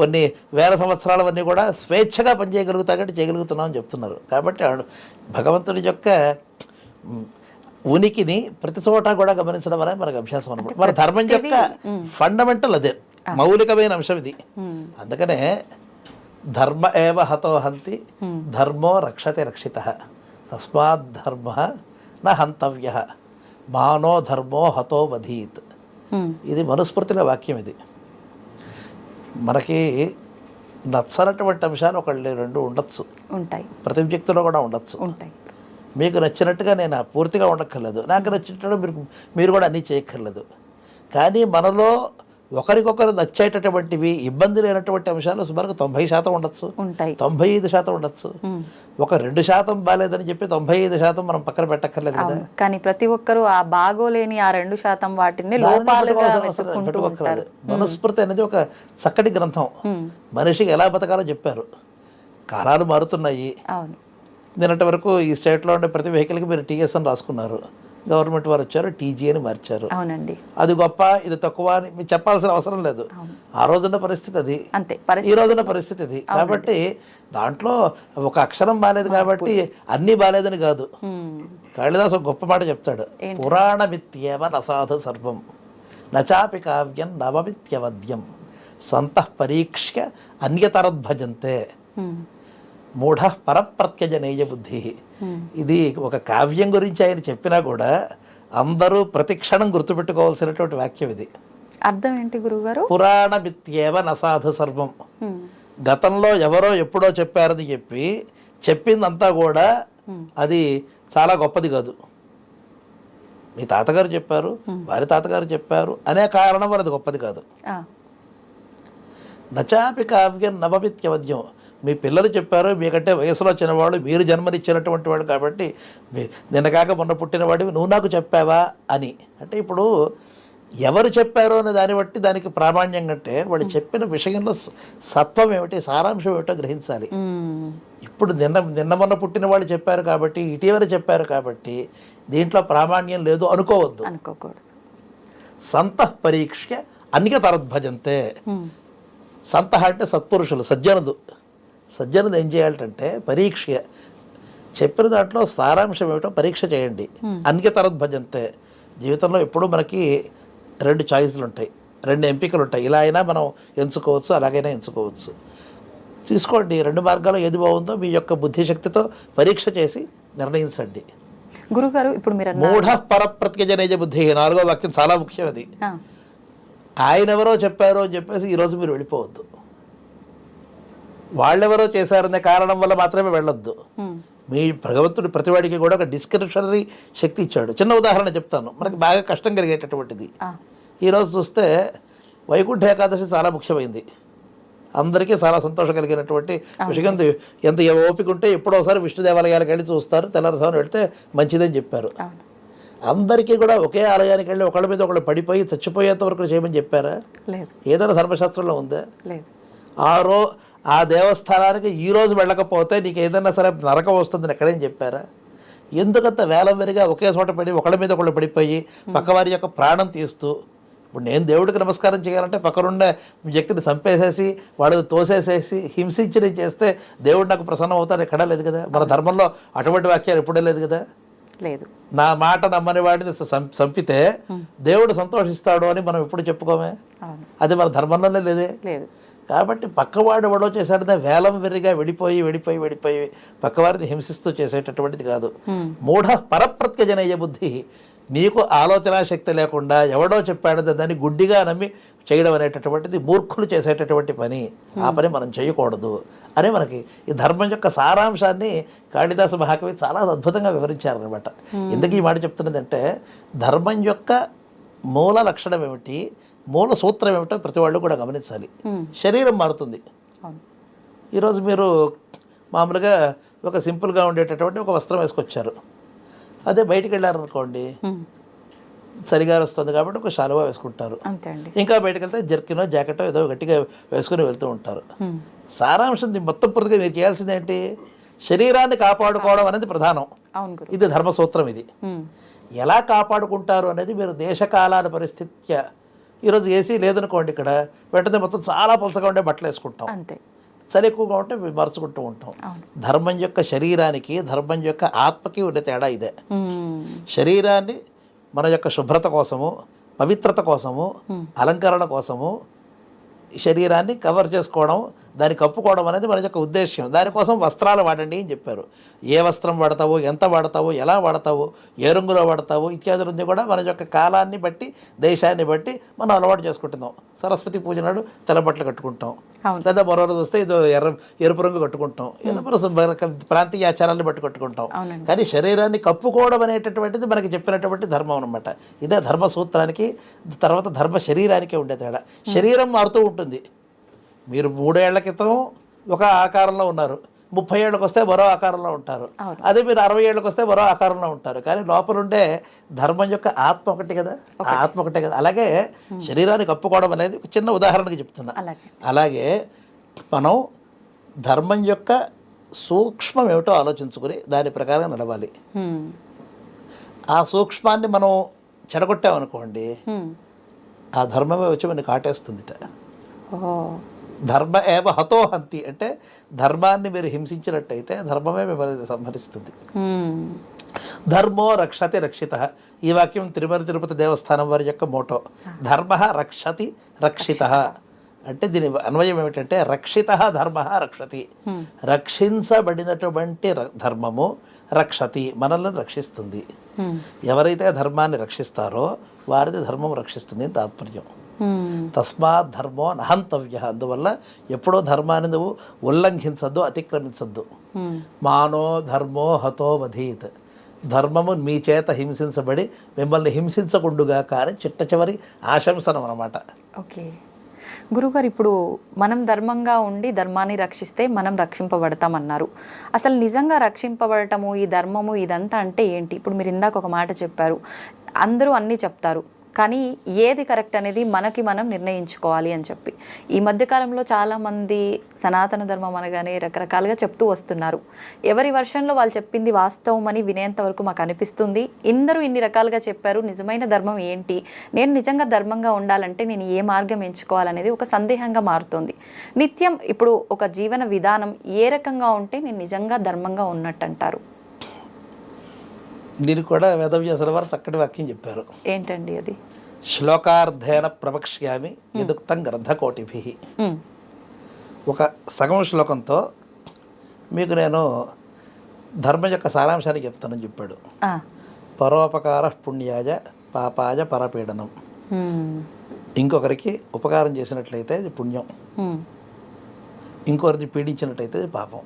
కొన్ని వేల సంవత్సరాలవన్నీ కూడా స్వేచ్ఛగా పనిచేయగలుగుతా కాబట్టి చేయగలుగుతున్నాం అని చెప్తున్నారు. కాబట్టి భగవంతుడి యొక్క ఉనికిని ప్రతి చోట కూడా గమనించడం అనేది మనకు అభ్యాసం అనమాట. మన ధర్మం యొక్క ఫండమెంటల్ అదే, మౌలికమైన అంశం ఇది. అందుకనే ధర్మ ఏవ హతో హంతి ధర్మో రక్షతే రక్షితః తస్మాత్ ధర్మ న హంతవ్య మానో ధర్మో హతో వధీత్. ఇది మనుస్మృతిలో వాక్యం. ఇది మనకి నచ్చనటువంటి అంశాలు ఒకళ్ళు రెండు ఉండొచ్చు, ఉంటాయి. ప్రతి వ్యక్తిలో కూడా ఉండొచ్చు, ఉంటాయి. మీకు నచ్చినట్టుగా నేను పూర్తిగా ఉండక్కర్లేదు, నాకు నచ్చినట్టుగా మీరు కూడా అన్నీ చేయక్కర్లేదు. కానీ మనలో ఒకరికొకరు నచ్చేటటువంటివి ఇబ్బంది లేనటువంటి అంశాలు సుమారుగా 90% ఉండొచ్చు, 95% ఉండొచ్చు. ఒక 2% బాగాలేదని చెప్పి 95% మనం పక్కన పెట్టక్కర్లేదు కదా. కానీ ప్రతి ఒక్కరు ఆ బాగోలేని ఆ 2% వాటిని లోపాలుగా వెతుక్కుంటూ ఉంటారు. మనుస్మృతి అనేది ఒక చక్కటి గ్రంథం. మనిషికి ఎలా బతకాలో చెప్పారు. కాలాలు మారుతున్నాయి. నిన్నటి వరకు ఈ స్టేట్లో ఉండే ప్రతి వెహికల్కి మీరు టీఎస్ అని రాసుకున్నారు. గవర్నమెంట్ వారు వచ్చారు, టీజీ అని మార్చారు. అవునండి. అది గొప్ప, ఇది తక్కువ అని మీరు చెప్పాల్సిన అవసరం లేదు. ఆ రోజున్న పరిస్థితి అది, ఈ రోజున్న పరిస్థితి ఇది. కాబట్టి దాంట్లో ఒక అక్షరం బాలేదు కాబట్టి అన్నీ బాలేదని కాదు. కాళిదాసు గొప్ప మాట చెప్తాడు, పురాణమిత్యేవ నసాధు సర్వం నచాపి కావ్యం నవమిత్యవద్యం సంతః పరీక్ష్య అన్యతరద్భజంతే మూఢ పరప్రత్యజనేయ బుద్ధి. ఇది ఒక కావ్యం గురించి ఆయన చెప్పినా కూడా అందరూ ప్రతి క్షణం గుర్తుపెట్టుకోవాల్సినటువంటి వాక్యం ఇది. అర్థం ఏంటి గురువుగారు? పురాణమిత్యేవ నసాధు సర్వం. గతంలో ఎవరో ఎప్పుడో చెప్పారని చెప్పి చెప్పిందంతా కూడా అది చాలా గొప్పది కాదు. మీ తాతగారు చెప్పారు, వారి తాతగారు చెప్పారు అనే కారణం అది గొప్పది కాదు. నచాపి కావ్యం నవమిత్యవద్యం. మీ పిల్లలు చెప్పారు, మీకంటే వయసులో చిన్నవాడు, మీరు జన్మనిచ్చినటువంటి వాడు కాబట్టి నిన్న కాక మొన్న పుట్టినవాడివి నువ్వు నాకు చెప్పావా అని. అంటే ఇప్పుడు ఎవరు చెప్పారో అనే దాన్ని బట్టి దానికి ప్రామాణ్యం కంటే వాడు చెప్పిన విషయంలో సత్వం ఏమిటి, సారాంశం ఏమిటో గ్రహించాలి. ఇప్పుడు నిన్న మొన్న పుట్టిన వాళ్ళు చెప్పారు కాబట్టి, ఇటీవల చెప్పారు కాబట్టి దీంట్లో ప్రామాణ్యం లేదు అనుకోవద్దు, అనుకోకూడదు. సంతః పరీక్ష్య అన్యతరద్భజంతే. సంతః అంటే సత్పురుషులు, సజ్జనులు ఏం చేయాలంటే పరీక్ష చెప్పిన దాంట్లో సారాంశం ఏమిటో పరీక్ష చేయండి. అన్యతరద్భజంతే. జీవితంలో ఎప్పుడూ మనకి 2 చాయిస్లు ఉంటాయి, 2 ఎంపికలు ఉంటాయి. ఇలా అయినా మనం ఎంచుకోవచ్చు, అలాగైనా ఎంచుకోవచ్చు. తీసుకోండి, 2 మార్గాల్లో ఏది బాగుందో మీ యొక్క బుద్ధిశక్తితో పరీక్ష చేసి నిర్ణయించండి. గురుగారు, ఇప్పుడు మీరు మూఢ పరప్రత్యజనేయ బుద్ధి 4వ వాక్యం చాలా ముఖ్యం. అది ఆయన ఎవరో చెప్పారో అని చెప్పేసి ఈరోజు మీరు వెళ్ళిపోవద్దు. వాళ్ళెవరో చేశారనే కారణం వల్ల మాత్రమే వెళ్ళొద్దు. మీ భగవంతుడు ప్రతివాడికి కూడా ఒక డిస్క్రిప్షనరీ శక్తి ఇచ్చాడు. చిన్న ఉదాహరణ చెప్తాను, మనకి బాగా కష్టం కలిగేటటువంటిది. ఈరోజు చూస్తే వైకుంఠ ఏకాదశి చాలా ముఖ్యమైంది, అందరికీ చాలా సంతోషం కలిగినటువంటి విషయం. ఎంత ఓపిక ఉంటే ఎప్పుడోసారి విష్ణు దేవాలయాలకు వెళ్ళి చూస్తారు, తెల్లవారుజామున వెళ్తే మంచిదని చెప్పారు. అందరికీ కూడా ఒకే ఆలయానికి వెళ్ళి ఒకళ్ళ మీద ఒకళ్ళు పడిపోయి చచ్చిపోయేంత వరకు చేయమని చెప్పారా? ఏదైనా ధర్మశాస్త్రంలో ఉందా? ఆ దేవస్థానానికి ఈరోజు వెళ్ళకపోతే నీకు ఏదైనా సరే నరకం వస్తుందని ఎక్కడేం చెప్పారా? ఎందుకంత వేలం వెరిగా ఒకే చోట పడి ఒకళ్ళ మీద ఒకళ్ళు పడిపోయి పక్కవారి యొక్క ప్రాణం తీస్తూ ఇప్పుడు నేను దేవుడికి నమస్కారం చేయాలంటే పక్కనుండే వ్యక్తిని చంపేసేసి వాడు తోసేసేసి హింసించి చేస్తే దేవుడు నాకు ప్రసన్నం అవుతాడు ఎక్కడా లేదు కదా. మన ధర్మంలో అటువంటి వాక్యాలు ఎప్పుడే లేదు కదా. లేదు. నా మాట నమ్మని వాడిని చంపితే దేవుడు సంతోషిస్తాడు అని మనం ఎప్పుడు చెప్పుకోమే. అది మన ధర్మంలోనే లేదే. లేదు. కాబట్టి పక్కవాడు ఎవడో చేశాడనే వేలం వెర్రిగా విడిపోయి పక్కవారిని హింసిస్తూ చేసేటటువంటిది కాదు. మూఢ పరప్రత్యజనయ్య బుద్ధి, నీకు ఆలోచన శక్తి లేకుండా ఎవడో చెప్పాడో దాన్ని గుడ్డిగా నమ్మి చేయడం అనేటటువంటిది మూర్ఖులు చేసేటటువంటి పని. ఆ పని మనం చేయకూడదు అని మనకి ఈ ధర్మం యొక్క సారాంశాన్ని కాళిదాస మహాకవి చాలా అద్భుతంగా వివరించారనమాట. ఎందుకు ఈ మాట చెప్తున్నదంటే ధర్మం యొక్క మూల లక్షణం ఏమిటి, మూల సూత్రం ఏమిటో ప్రతి వాళ్ళు కూడా గమనించాలి. శరీరం మారుతుంది. ఈరోజు మీరు మామూలుగా ఒక సింపుల్గా ఉండేటటువంటి ఒక వస్త్రం వేసుకొచ్చారు, అదే బయటికి వెళ్ళారనుకోండి చలిగాలి వస్తుంది కాబట్టి ఒక శాలువా వేసుకుంటారు. ఇంకా బయటకు వెళ్తే జర్కినో జాకెటో ఏదో గట్టిగా వేసుకుని వెళ్తూ ఉంటారు. సారాంశం మొత్తం పూర్తిగా మీరు చేయాల్సింది ఏంటి, శరీరాన్ని కాపాడుకోవడం అనేది ప్రధానం. ఇది ధర్మసూత్రం. ఇది ఎలా కాపాడుకుంటారు అనేది మీరు దేశకాలాల పరిస్థిత్యా. ఈరోజు ఏసీ లేదనుకోండి, ఇక్కడ వెంటనే మొత్తం చాలా పలసగా ఉండే బట్టలు వేసుకుంటాం, చలి ఎక్కువగా ఉంటే మరుచుకుంటూ ఉంటాం. ధర్మం యొక్క శరీరానికి ధర్మం యొక్క ఆత్మకి ఉండే తేడా ఇదే. శరీరాన్ని మన యొక్క శుభ్రత కోసము, పవిత్రత కోసము, అలంకరణ కోసము శరీరాన్ని కవర్ చేసుకోవడం, దాన్ని కప్పుకోవడం అనేది మన యొక్క ఉద్దేశ్యం. దానికోసం వస్త్రాలు వాడండి అని చెప్పారు. ఏ వస్త్రం వాడతావు, ఎంత వాడతావు, ఎలా వాడతావు, ఏ రంగులో వాడతావు ఇత్యాదులన్నీ కూడా మన యొక్క కాలాన్ని బట్టి దేశాన్ని బట్టి మనం అలవాటు చేసుకుంటున్నాం. సరస్వతి పూజ నాడు తెల్ల బట్టలు కట్టుకుంటాం, లేదా మరో రోజు వస్తే ఇదో ఎరుపు రంగు కట్టుకుంటాం, ఏదో మన ప్రాంతీయ ఆచారాన్ని బట్టి కట్టుకుంటాం. కానీ శరీరాన్ని కప్పుకోవడం అనేటటువంటిది మనకి చెప్పినటువంటి ధర్మం అనమాట. ఇదే ధర్మ సూత్రానికి తర్వాత ధర్మ శరీరానికి ఉండే తేడా. శరీరం మారుతూ ఉంటుంది. మీరు 3 ఏళ్ల క్రితం ఒక ఆకారంలో ఉన్నారు, 30 ఏళ్ళకి వస్తే మరో ఆకారంలో ఉంటారు. అదే మీరు 60 ఏళ్ళకి వస్తే మరో ఆకారంలో ఉంటారు. కానీ లోపల ఉండే ధర్మం యొక్క ఆత్మ ఒకటి కదా, ఆత్మ ఒకటే కదా. అలాగే శరీరాన్ని కప్పుకోవడం అనేది ఒక చిన్న ఉదాహరణకి చెప్తున్నా. అలాగే మనం ధర్మం యొక్క సూక్ష్మం ఏమిటో ఆలోచించుకుని దాని ప్రకారం నడవాలి. ఆ సూక్ష్మాన్ని మనం చెడగొట్టామనుకోండి, ఆ ధర్మమే వచ్చి మనకి కాటేస్తుందిట. ధర్మ ఏవ హతోహంతి అంటే ధర్మాన్ని మీరు హింసించినట్టయితే ధర్మమే మిమ్మల్ని సంహరిస్తుంది. ధర్మో రక్షతి రక్షిత. ఈ వాక్యం తిరుపతి దేవస్థానం వారి యొక్క మోటో. ధర్మ రక్షతి రక్షిత అంటే దీని అన్వయం ఏమిటంటే రక్షిత ధర్మ రక్షతి. రక్షించబడినటువంటి ధర్మము రక్షతి, మనల్ని రక్షిస్తుంది. ఎవరైతే ధర్మాన్ని రక్షిస్తారో వారిది ధర్మం రక్షిస్తుంది తాత్పర్యం. తస్మాత్ ధర్మో నహంతవ్య. అందువల్ల ఎప్పుడో ధర్మాన్ని నువ్వు ఉల్లంఘించద్దు, అతిక్రమించద్దు. మానో ధర్మో హతో వధీత్. ధర్మము మీ చేత హింసించబడి మిమ్మల్ని హింసించకుండుగా కానీ చిట్ట చివరి ఆశంసనం అన్నమాట. ఓకే గురుగారు, ఇప్పుడు మనం ధర్మంగా ఉండి ధర్మాన్ని రక్షిస్తే మనం రక్షింపబడతామన్నారు. అసలు నిజంగా రక్షింపబడటము, ఈ ధర్మము ఇదంతా అంటే ఏంటి? ఇప్పుడు మీరు ఇందాక ఒక మాట చెప్పారు, అందరూ అన్నీ చెప్తారు కానీ ఏది కరెక్ట్ అనేది మనకి మనం నిర్ణయించుకోవాలి అని చెప్పి. ఈ మధ్యకాలంలో చాలామంది సనాతన ధర్మం అనగానే రకరకాలుగా చెప్తూ వస్తున్నారు. ఎవరి వర్షన్లో వాళ్ళు చెప్పింది వాస్తవం అని వినేంత వరకు మాకు అనిపిస్తుంది. ఇందరూ ఇన్ని రకాలుగా చెప్పారు, నిజమైన ధర్మం ఏంటి, నేను నిజంగా ధర్మంగా ఉండాలంటే నేను ఏ మార్గం ఎంచుకోవాలనేది ఒక సందేహంగా మారుతుంది. నిత్యం ఇప్పుడు ఒక జీవన విధానం ఏ రకంగా ఉంటే నేను నిజంగా ధర్మంగా ఉన్నట్టు అంటారు? దీనికి కూడా వేదవ్యాసుల వారు చక్కటి వాక్యం చెప్పారు. ఏంటండి అది? శ్లోకార్థేన ప్రవక్ష్యామి యదుక్తం గ్రంథకోటిభి. ఒక సగం శ్లోకంతో మీకు నేను ధర్మం యొక్క సారాంశాన్ని చెప్తానని చెప్పాడు. పరోపకార పుణ్యాయ పాపాయ పరపీడనం. ఇంకొకరికి ఉపకారం చేసినట్లయితే అది పుణ్యం, ఇంకొకరిని పీడించినట్లయితే అది పాపం.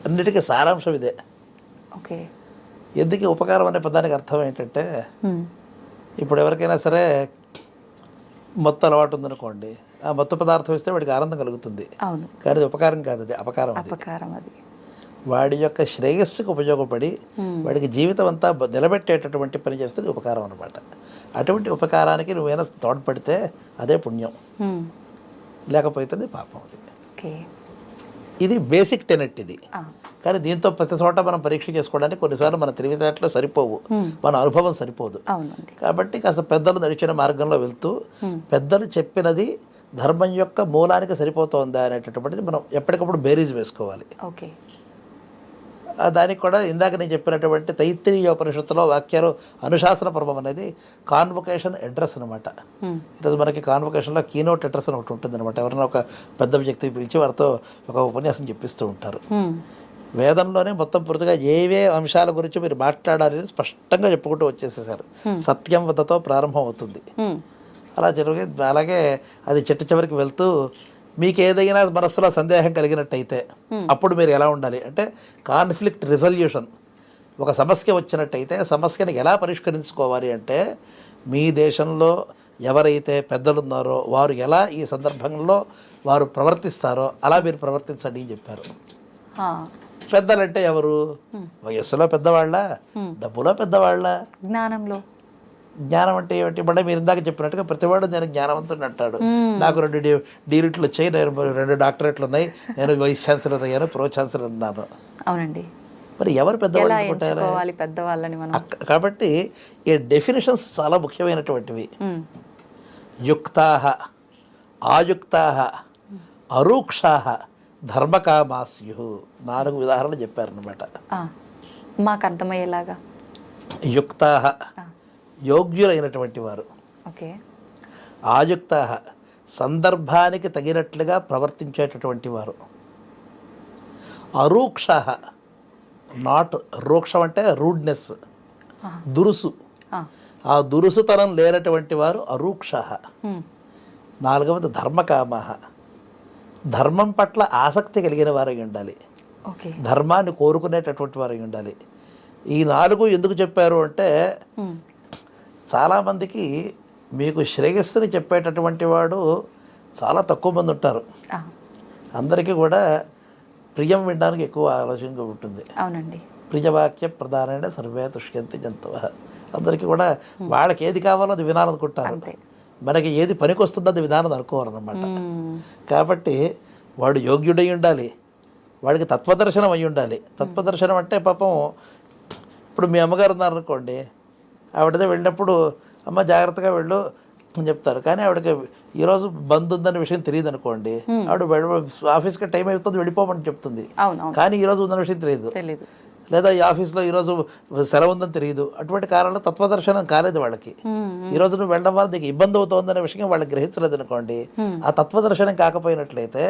అన్నిటికీ సారాంశం ఇదే. ఓకే. ఎందుకు ఉపకారం అనే పదానికి అర్థం ఏంటంటే, ఇప్పుడు ఎవరికైనా సరే మత్తు అలవాటు ఉందనుకోండి, ఆ మత్తు పదార్థం ఇస్తే వాడికి ఆనందం కలుగుతుంది. కానీ అది ఉపకారం కాదు, అది అపకారం. అది వాడి యొక్క శ్రేయస్సుకు ఉపయోగపడి వాడికి జీవితం అంతా నిలబెట్టేటటువంటి పని చేస్తే అది ఉపకారం అనమాట. అటువంటి ఉపకారానికి నువ్వైనా తోడ్పడితే అదే పుణ్యం, లేకపోతే అది పాపం. ఇది బేసిక్ టెనెట్. ఇది కానీ దీంతో ప్రతి చోట మనం పరీక్ష చేసుకోవడానికి కొన్నిసార్లు మన తెలివితేటలు సరిపోవు, మన అనుభవం సరిపోదు. అవునండి. కాబట్టి కాస్త పెద్దలు నడిచిన మార్గంలో వెళ్తూ పెద్దలు చెప్పినది ధర్మం యొక్క మూలానికి సరిపోతుందా అనేటటువంటిది మనం ఎప్పటికప్పుడు బేరీజ్ వేసుకోవాలి. ఓకే. దానికి కూడా ఇందాక నేను చెప్పినటువంటి తైత్తిరీయ ఉపనిషత్తులో వాక్యాలు అనుశాసన పర్వం అనేది కాన్వొకేషన్ అడ్రస్ అనమాట. ఈరోజు మనకి కాన్వొకేషన్లో కీనోట్ అడ్రస్ అని ఒకటి ఉంటుంది అనమాట. ఎవరైనా ఒక పెద్ద వ్యక్తి పిలిచి వారితో ఒక ఉపన్యాసం చెప్పిస్తూ ఉంటారు. వేదంలోనే మొత్తం పూర్తిగా ఏవే అంశాల గురించి మీరు మాట్లాడాలి స్పష్టంగా చెప్పుకుంటూ వచ్చేసేసారు. సత్యం వద్దతో ప్రారంభం అవుతుంది. అలా జరిగి అలాగే అది చిట్ట చివరికి వెళ్తూ మీకు ఏదైనా మనస్సులో సందేహం కలిగినట్టయితే అప్పుడు మీరు ఎలా ఉండాలి అంటే కాన్ఫ్లిక్ట్ రిజల్యూషన్. ఒక సమస్య వచ్చినట్టయితే సమస్యని ఎలా పరిష్కరించుకోవాలి అంటే మీ దేశంలో ఎవరైతే పెద్దలు ఉన్నారో వారు ఎలా ఈ సందర్భంలో వారు ప్రవర్తిస్తారో అలా మీరు ప్రవర్తించండి అని చెప్పారు. పెద్దలంటే ఎవరు? వయస్సులో పెద్దవాళ్ళ, డబ్బులో పెద్దవాళ్ళ, జ్ఞానంలో. జ్ఞానం అంటే ఏమిటి? మళ్ళీ మీరు ఇందాక చెప్పినట్టుగా ప్రతివాడు నేను జ్ఞానవంతుడు అంటాడు. నాకు 2 డీలిట్లు వచ్చాయి, నేను 2 డాక్టరేట్లు ఉన్నాయి, నేను వైస్ ఛాన్సలర్ అయ్యాను, ప్రో ఛాన్సలర్ అన్నాను. అవునండి. మరి ఎవరు పెద్దవాళ్ళని మనం? కాబట్టి ఈ డెఫినేషన్స్ చాలా ముఖ్యమైనటువంటివి. యుక్తాః, ఆయుక్తాః, అరూక్షాః, ధర్మకామాస్యు 4 ఉదాహరణలు చెప్పారనమాట. మాకు అర్థమయ్యేలాగా. యుక్తాః యోగ్యులైనటువంటి వారు, ఆయుక్తాః సందర్భానికి తగినట్లుగా ప్రవర్తించేటటువంటి వారు, అరూక్షాః నాట్ రూక్షం అంటే రూడ్నెస్, దురుసు, ఆ దురుసుతనం లేనటువంటి వారు అరూక్షాః. 4వది ధర్మకామాః ధర్మం పట్ల ఆసక్తి కలిగిన వారై ఉండాలి, ధర్మాన్ని కోరుకునేటటువంటి వారై ఉండాలి. ఈ 4 ఎందుకు చెప్పారు అంటే చాలామందికి మీకు శ్రేయస్సుని చెప్పేటటువంటి వాడు చాలా తక్కువ మంది ఉంటారు. అందరికీ కూడా ప్రియం వినడానికి ఎక్కువ ఆలోచనగా ఉంటుంది. అవునండి. ప్రియవాక్య ప్రధానమైన సర్వే తుష్యంతి జంతువః. అందరికీ కూడా వాళ్ళకి ఏది కావాలో అది వినాలనుకుంటారు, మనకి ఏది పనికి వస్తుందో అది విధానం అనుకోవాలన్నమాట. కాబట్టి వాడు యోగ్యుడై ఉండాలి, వాడికి తత్వదర్శనం అయి ఉండాలి. తత్వదర్శనం అంటే పాపం ఇప్పుడు మీ అమ్మగారు ఉన్నారనుకోండి, ఆవిడతో వెళ్ళినప్పుడు అమ్మ జాగ్రత్తగా వెళ్ళు అని చెప్తారు. కానీ ఆవిడకి ఈరోజు బంద్ ఉందనే విషయం తెలియదు అనుకోండి, ఆవిడ ఆఫీస్కి టైం అవుతుంది వెళ్ళిపోమని చెప్తుంది, కానీ ఈరోజు ఉందన్న విషయం తెలియదు. లేదా ఈ ఆఫీస్లో ఈరోజు సెలవు ఉందని తెలియదు. అటువంటి కారణంలో తత్వదర్శనం కాలేదు వాళ్ళకి. ఈరోజు నువ్వు వెళ్ళడం వల్ల నీకు ఇబ్బంది అవుతుందనే విషయం వాళ్ళకి గ్రహించలేదు అనుకోండి. ఆ తత్వదర్శనం కాకపోయినట్లయితే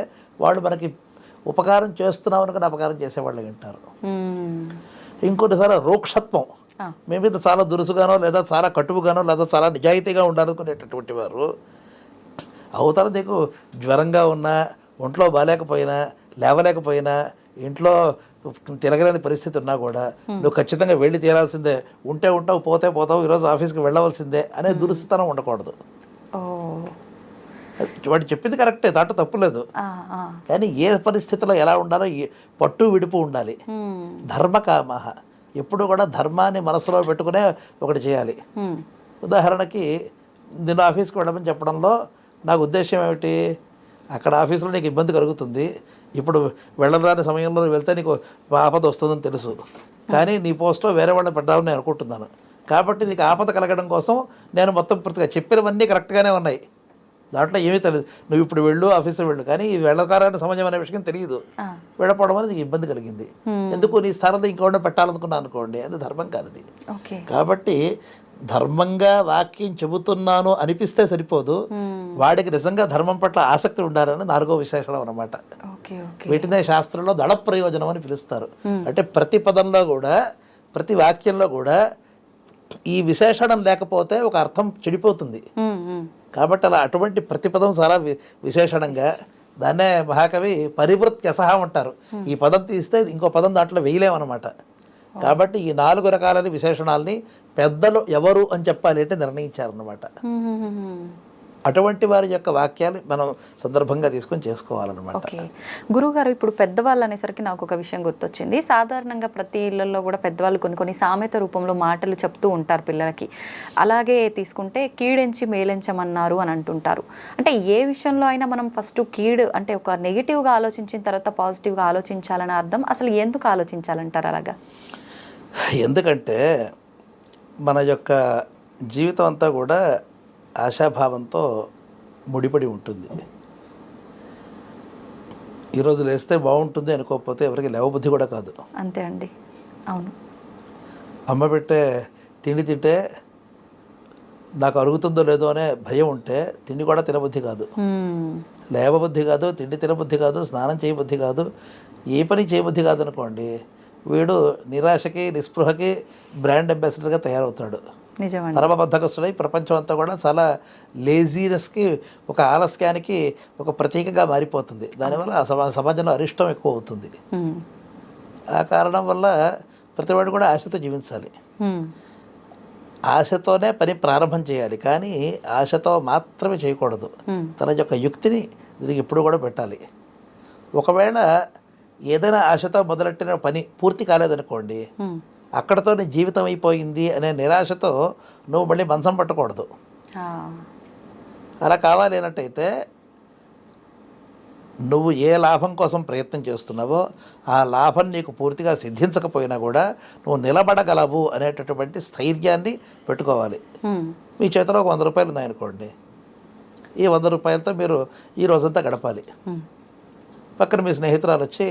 వాళ్ళు మనకి ఉపకారం చేస్తున్నాం అనుకుని అపకారం చేసేవాళ్ళు వింటారు. ఇంకొన్నిసార్లు రూక్షత్వం, మీ మీద చాలా దురుసుగానో లేదా చాలా కటువుగానో లేదా చాలా నిజాయితీగా ఉండాలనుకునేటటువంటి వారు అవతల నీకు జ్వరంగా ఉన్నా, ఒంట్లో బాగాలేకపోయినా, లేవలేకపోయినా, ఇంట్లో తిరగలేని పరిస్థితి ఉన్నా కూడా నువ్వు ఖచ్చితంగా వెళ్ళి తీరాల్సిందే, ఉంటే ఉంటావు పోతే పోతావు, ఈరోజు ఆఫీస్కి వెళ్ళవలసిందే అనే దురుసుతనం ఉండకూడదు. వాడు చెప్పింది కరెక్టే, దాంట్లో తప్పులేదు. కానీ ఏ పరిస్థితిలో ఎలా ఉండాలో పట్టు విడుపు ఉండాలి. ధర్మకామః ఎప్పుడు కూడా ధర్మాన్ని మనసులో పెట్టుకునే ఒకటి చేయాలి. ఉదాహరణకి నేను ఆఫీస్కి వెళ్ళమని చెప్పడంలో నాకు ఉద్దేశం ఏమిటి? అక్కడ ఆఫీసులో నీకు ఇబ్బంది కలుగుతుంది, ఇప్పుడు వెళ్ళరాని సమయంలో వెళ్తే నీకు ఆపద వస్తుందని తెలుసు, కానీ నీ పోస్ట్లో వేరే వాళ్ళని పెట్టాలని నేను అనుకుంటున్నాను. కాబట్టి నీకు ఆపద కలగడం కోసం నేను మొత్తం పూర్తిగా చెప్పినవన్నీ కరెక్ట్గానే ఉన్నాయి, దాంట్లో ఏమీ తెలియదు, నువ్వు ఇప్పుడు వెళ్ళు ఆఫీస్లో వెళ్ళు, కానీ ఈ వెళ్ళకారాన్ని సమయం అనే విషయం తెలియదు, వెళ్ళపోవడం అనేది నీకు ఇబ్బంది కలిగింది, ఎందుకు నీ స్థానంలో ఇంకోటి పెట్టాలనుకున్నాను అనుకోండి, అది ధర్మం కాదు అది. కాబట్టి ధర్మంగా వాక్యం చెబుతున్నాను అనిపిస్తే సరిపోదు, వాడికి నిజంగా ధర్మం పట్ల ఆసక్తి ఉండాలని 4వ విశేషణం అన్నమాట. వీటినే శాస్త్రంలో దళ ప్రయోజనం అని పిలుస్తారు. అంటే ప్రతి పదంలో కూడా ప్రతి వాక్యంలో కూడా ఈ విశేషణం లేకపోతే ఒక అర్థం చెడిపోతుంది. కాబట్టి అలా అటువంటి ప్రతిపదం చాలా విశేషణంగా, దాన్నే మహాకవి పరివృత్యసహ అంటారు. ఈ పదం తీస్తే ఇంకో పదం దాంట్లో వేయలేమన్నమాట. కాబట్టి ఈ 4 రకాలని విశేషణాలని పెద్దలు ఎవరు అని చెప్పాలి అంటే నిర్ణయించారన్నమాట. అటువంటి వారి యొక్క వాక్యాలు మనం సందర్భంగా తీసుకొని చేసుకోవాలన్నమాట. ఓకే గురువుగారు, ఇప్పుడు పెద్దవాళ్ళు అనేసరికి నాకు ఒక విషయం గుర్తొచ్చింది. సాధారణంగా ప్రతి ఇళ్లలో కూడా పెద్దవాళ్ళు కొన్ని సామెత రూపంలో మాటలు చెప్తూ ఉంటారు పిల్లలకి. అలాగే తీసుకుంటే కీడెంచి మేలెంచమన్నారు అని అంటుంటారు. అంటే ఏ విషయంలో అయినా మనం ఫస్ట్ కీడు అంటే ఒక నెగిటివ్గా ఆలోచించిన తర్వాత పాజిటివ్గా ఆలోచించాలని అర్థం. అసలు ఎందుకు ఆలోచించాలంటారు అలాగా? ఎందుకంటే మన యొక్క జీవితం అంతా కూడా ఆశాభావంతో ముడిపడి ఉంటుంది. ఈరోజు లేస్తే బాగుంటుంది అనుకోకపోతే ఎవరికి లేవబుద్ధి కూడా కాదు. అంతే అండి, అవును. అమ్మ పెట్టే తిండి తింటే నాకు అరుగుతుందో లేదో అనే భయం ఉంటే తిండి కూడా తినబుద్ధి కాదు, లేవబుద్ధి కాదు, తిండి తినబుద్ధి కాదు, స్నానం చేయబుద్ధి కాదు, ఏ పని చేయబుద్ధి కాదు అనుకోండి, వీడు నిరాశకి నిస్పృహకి బ్రాండ్ అంబాసిడర్గా తయారవుతాడు. పరమబద్ధకస్తుడై ప్రపంచం అంతా కూడా చాలా లేజీనెస్కి, ఒక ఆలస్యానికి ఒక ప్రతీకగా మారిపోతుంది. దానివల్ల సమాజంలో అరిష్టం ఎక్కువ అవుతుంది. ఆ కారణం వల్ల ప్రతివాడు కూడా ఆశతో జీవించాలి, ఆశతోనే పని ప్రారంభం చేయాలి, కానీ ఆశతో మాత్రమే చేయకూడదు. తన యొక్క యుక్తిని దీనికి ఎప్పుడు కూడా పెట్టాలి. ఒకవేళ ఏదైనా ఆశతో మొదలెట్టిన పని పూర్తి కాలేదనుకోండి, అక్కడతో నీ జీవితం అయిపోయింది అనే నిరాశతో నువ్వు మళ్ళీ మంచం పట్టకూడదు. అలా కావాలి అన్నట్టయితే నువ్వు ఏ లాభం కోసం ప్రయత్నం చేస్తున్నావో ఆ లాభం నీకు పూర్తిగా సిద్ధించకపోయినా కూడా నువ్వు నిలబడగలవు అనేటటువంటి స్థైర్యాన్ని పెట్టుకోవాలి. మీ చేతిలో ఒక 100 రూపాయలు ఉన్నాయనుకోండి, ఈ 100 రూపాయలతో మీరు ఈ రోజంతా గడపాలి. పక్కన మీ స్నేహితురాలు వచ్చి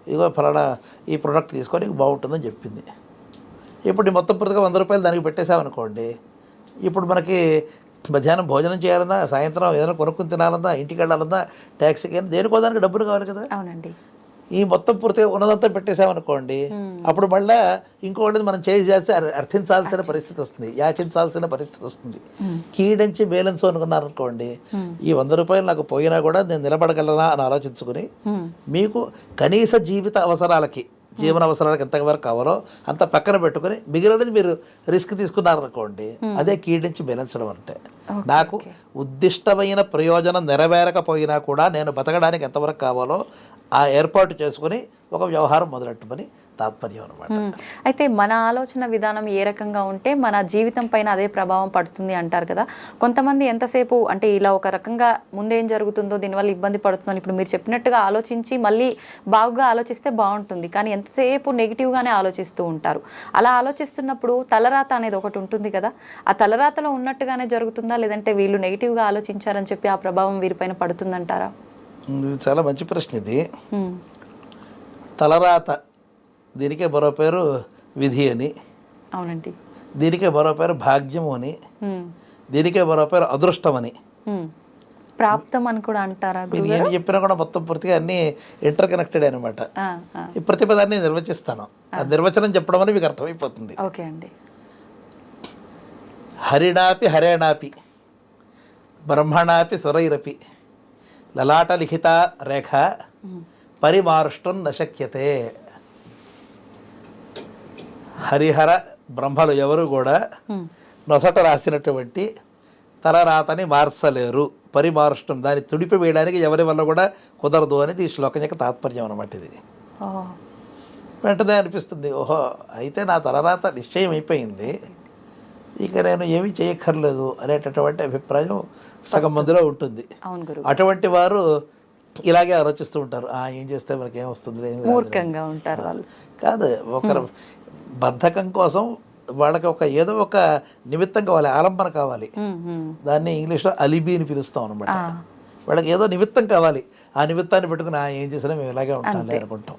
ఇదిగో ఫలానా ఈ ప్రోడక్ట్ తీసుకొని బాగుంటుందని చెప్పింది. ఇప్పుడు నీ మొత్తం పూర్తిగా 100 రూపాయలు దానికి పెట్టేసామనుకోండి, ఇప్పుడు మనకి మధ్యాహ్నం భోజనం చేయాలన్నా, సాయంత్రం ఏదైనా కొనుక్కుని తినాలన్నా, ఇంటికి వెళ్ళాలన్నా, ట్యాక్సీకి అయినా దేనికోదానికి డబ్బులు కావాలి కదా. అవునండి. ఈ మొత్తం పూర్తిగా ఉన్నదంతా పెట్టేసామనుకోండి, అప్పుడు మళ్ళీ ఇంకోటి మనం చేసి అర్థించాల్సిన పరిస్థితి వస్తుంది, యాచించాల్సిన పరిస్థితి వస్తుంది. కీడించి బ్యాలెన్స్ అనుకున్నారనుకోండి, ఈ 100 రూపాయలు నాకు పోయినా కూడా నేను నిలబడగలనా అని ఆలోచించుకుని మీకు కనీస జీవిత అవసరాలకి, జీవన అవసరాలకు ఎంతవరకు కావాలో అంత పక్కన పెట్టుకుని మిగిలినది మీరు రిస్క్ తీసుకున్నారనుకోండి, అదే కీడించి బ్యాలెన్స్డం అంటే. నాకు ఉద్దిష్టమైన ప్రయోజనం నెరవేరకపోయినా కూడా నేను బతకడానికి ఎంతవరకు కావాలో ఆ ఏర్పాటు చేసుకుని ఒక వ్యవహారం మొదలెట్టమని తాత్పర్యం అనమాట. అయితే మన ఆలోచన విధానం ఏ రకంగా ఉంటే మన జీవితం పైన అదే ప్రభావం పడుతుంది అంటారు కదా. కొంతమంది ఎంతసేపు అంటే ఇలా ఒక రకంగా ముందేం జరుగుతుందో దీనివల్ల ఇబ్బంది పడుతుందని ఇప్పుడు మీరు చెప్పినట్టుగా ఆలోచించి మళ్ళీ బాగా ఆలోచిస్తే బాగుంటుంది, కానీ ఎంతసేపు నెగిటివ్గానే ఆలోచిస్తూ ఉంటారు. అలా ఆలోచిస్తున్నప్పుడు తలరాత అనేది ఒకటి ఉంటుంది కదా, ఆ తలరాతలో ఉన్నట్టుగానే జరుగుతుందా, లేదంటే వీళ్ళు నెగిటివ్గా ఆలోచించారని చెప్పి ఆ ప్రభావం వీరిపైన పడుతుందంటారా? చాలా మంచి ప్రశ్న ఇది. తలరాత, దీనికే మరో పేరు విధి అని. అవునండి. దీనికే మరో పేరు భాగ్యము అని, దీనికే మరో పేరు అదృష్టం అని, ప్రాప్తం అని కూడా అంటారా? మీరు ఏం చెప్పినా కూడా మొత్తం పూర్తిగా అన్ని ఇంటర్ కనెక్టెడ్ అనమాట. ఈ ప్రతిపదాన్ని నిర్వచిస్తాను, ఆ నిర్వచనం చెప్పడం అని మీకు అర్థమైపోతుంది. ఓకే అండి. హరిణాపి హరేణాపి బ్రహ్మణాపి సురైరపి లలాట లిఖిత రేఖ పరిమారుష్టం నశక్యతే. హరిహర బ్రహ్మలు ఎవరు కూడా నొసట రాసినటువంటి తలరాతని మార్చలేరు, పరిమారుష్టం దాన్ని తుడిపి వేయడానికి ఎవరి వల్ల కూడా కుదరదు అనేది ఈ శ్లోకం యొక్క తాత్పర్యం అనమాట. ఇది వెంటనే అనిపిస్తుంది, ఓహో అయితే నా తలరాత నిశ్చయం అయిపోయింది, ఇక నేను ఏమీ చేయక్కర్లేదు అనేటటువంటి అభిప్రాయం సగం మందిలో ఉంటుంది. అటువంటి వారు ఇలాగే ఆలోచిస్తూ ఉంటారు, ఏం చేస్తే మనకి ఏమొస్తుంది, మూర్ఖంగా ఉంటారు వాళ్ళు. కాదు, ఒకరు బద్ధకం కోసం వాళ్ళకి ఒక ఏదో ఒక నిమిత్తం కావాలి, ఆలంబన కావాలి. దాన్ని ఇంగ్లీష్లో అలిబి అని పిలుస్తాం అనమాట. వాళ్ళకి ఏదో నిమిత్తం కావాలి, ఆ నిమిత్తాన్ని పెట్టుకుని ఏం చేసినా మేము ఇలాగే ఉంటాం అనుకుంటాం.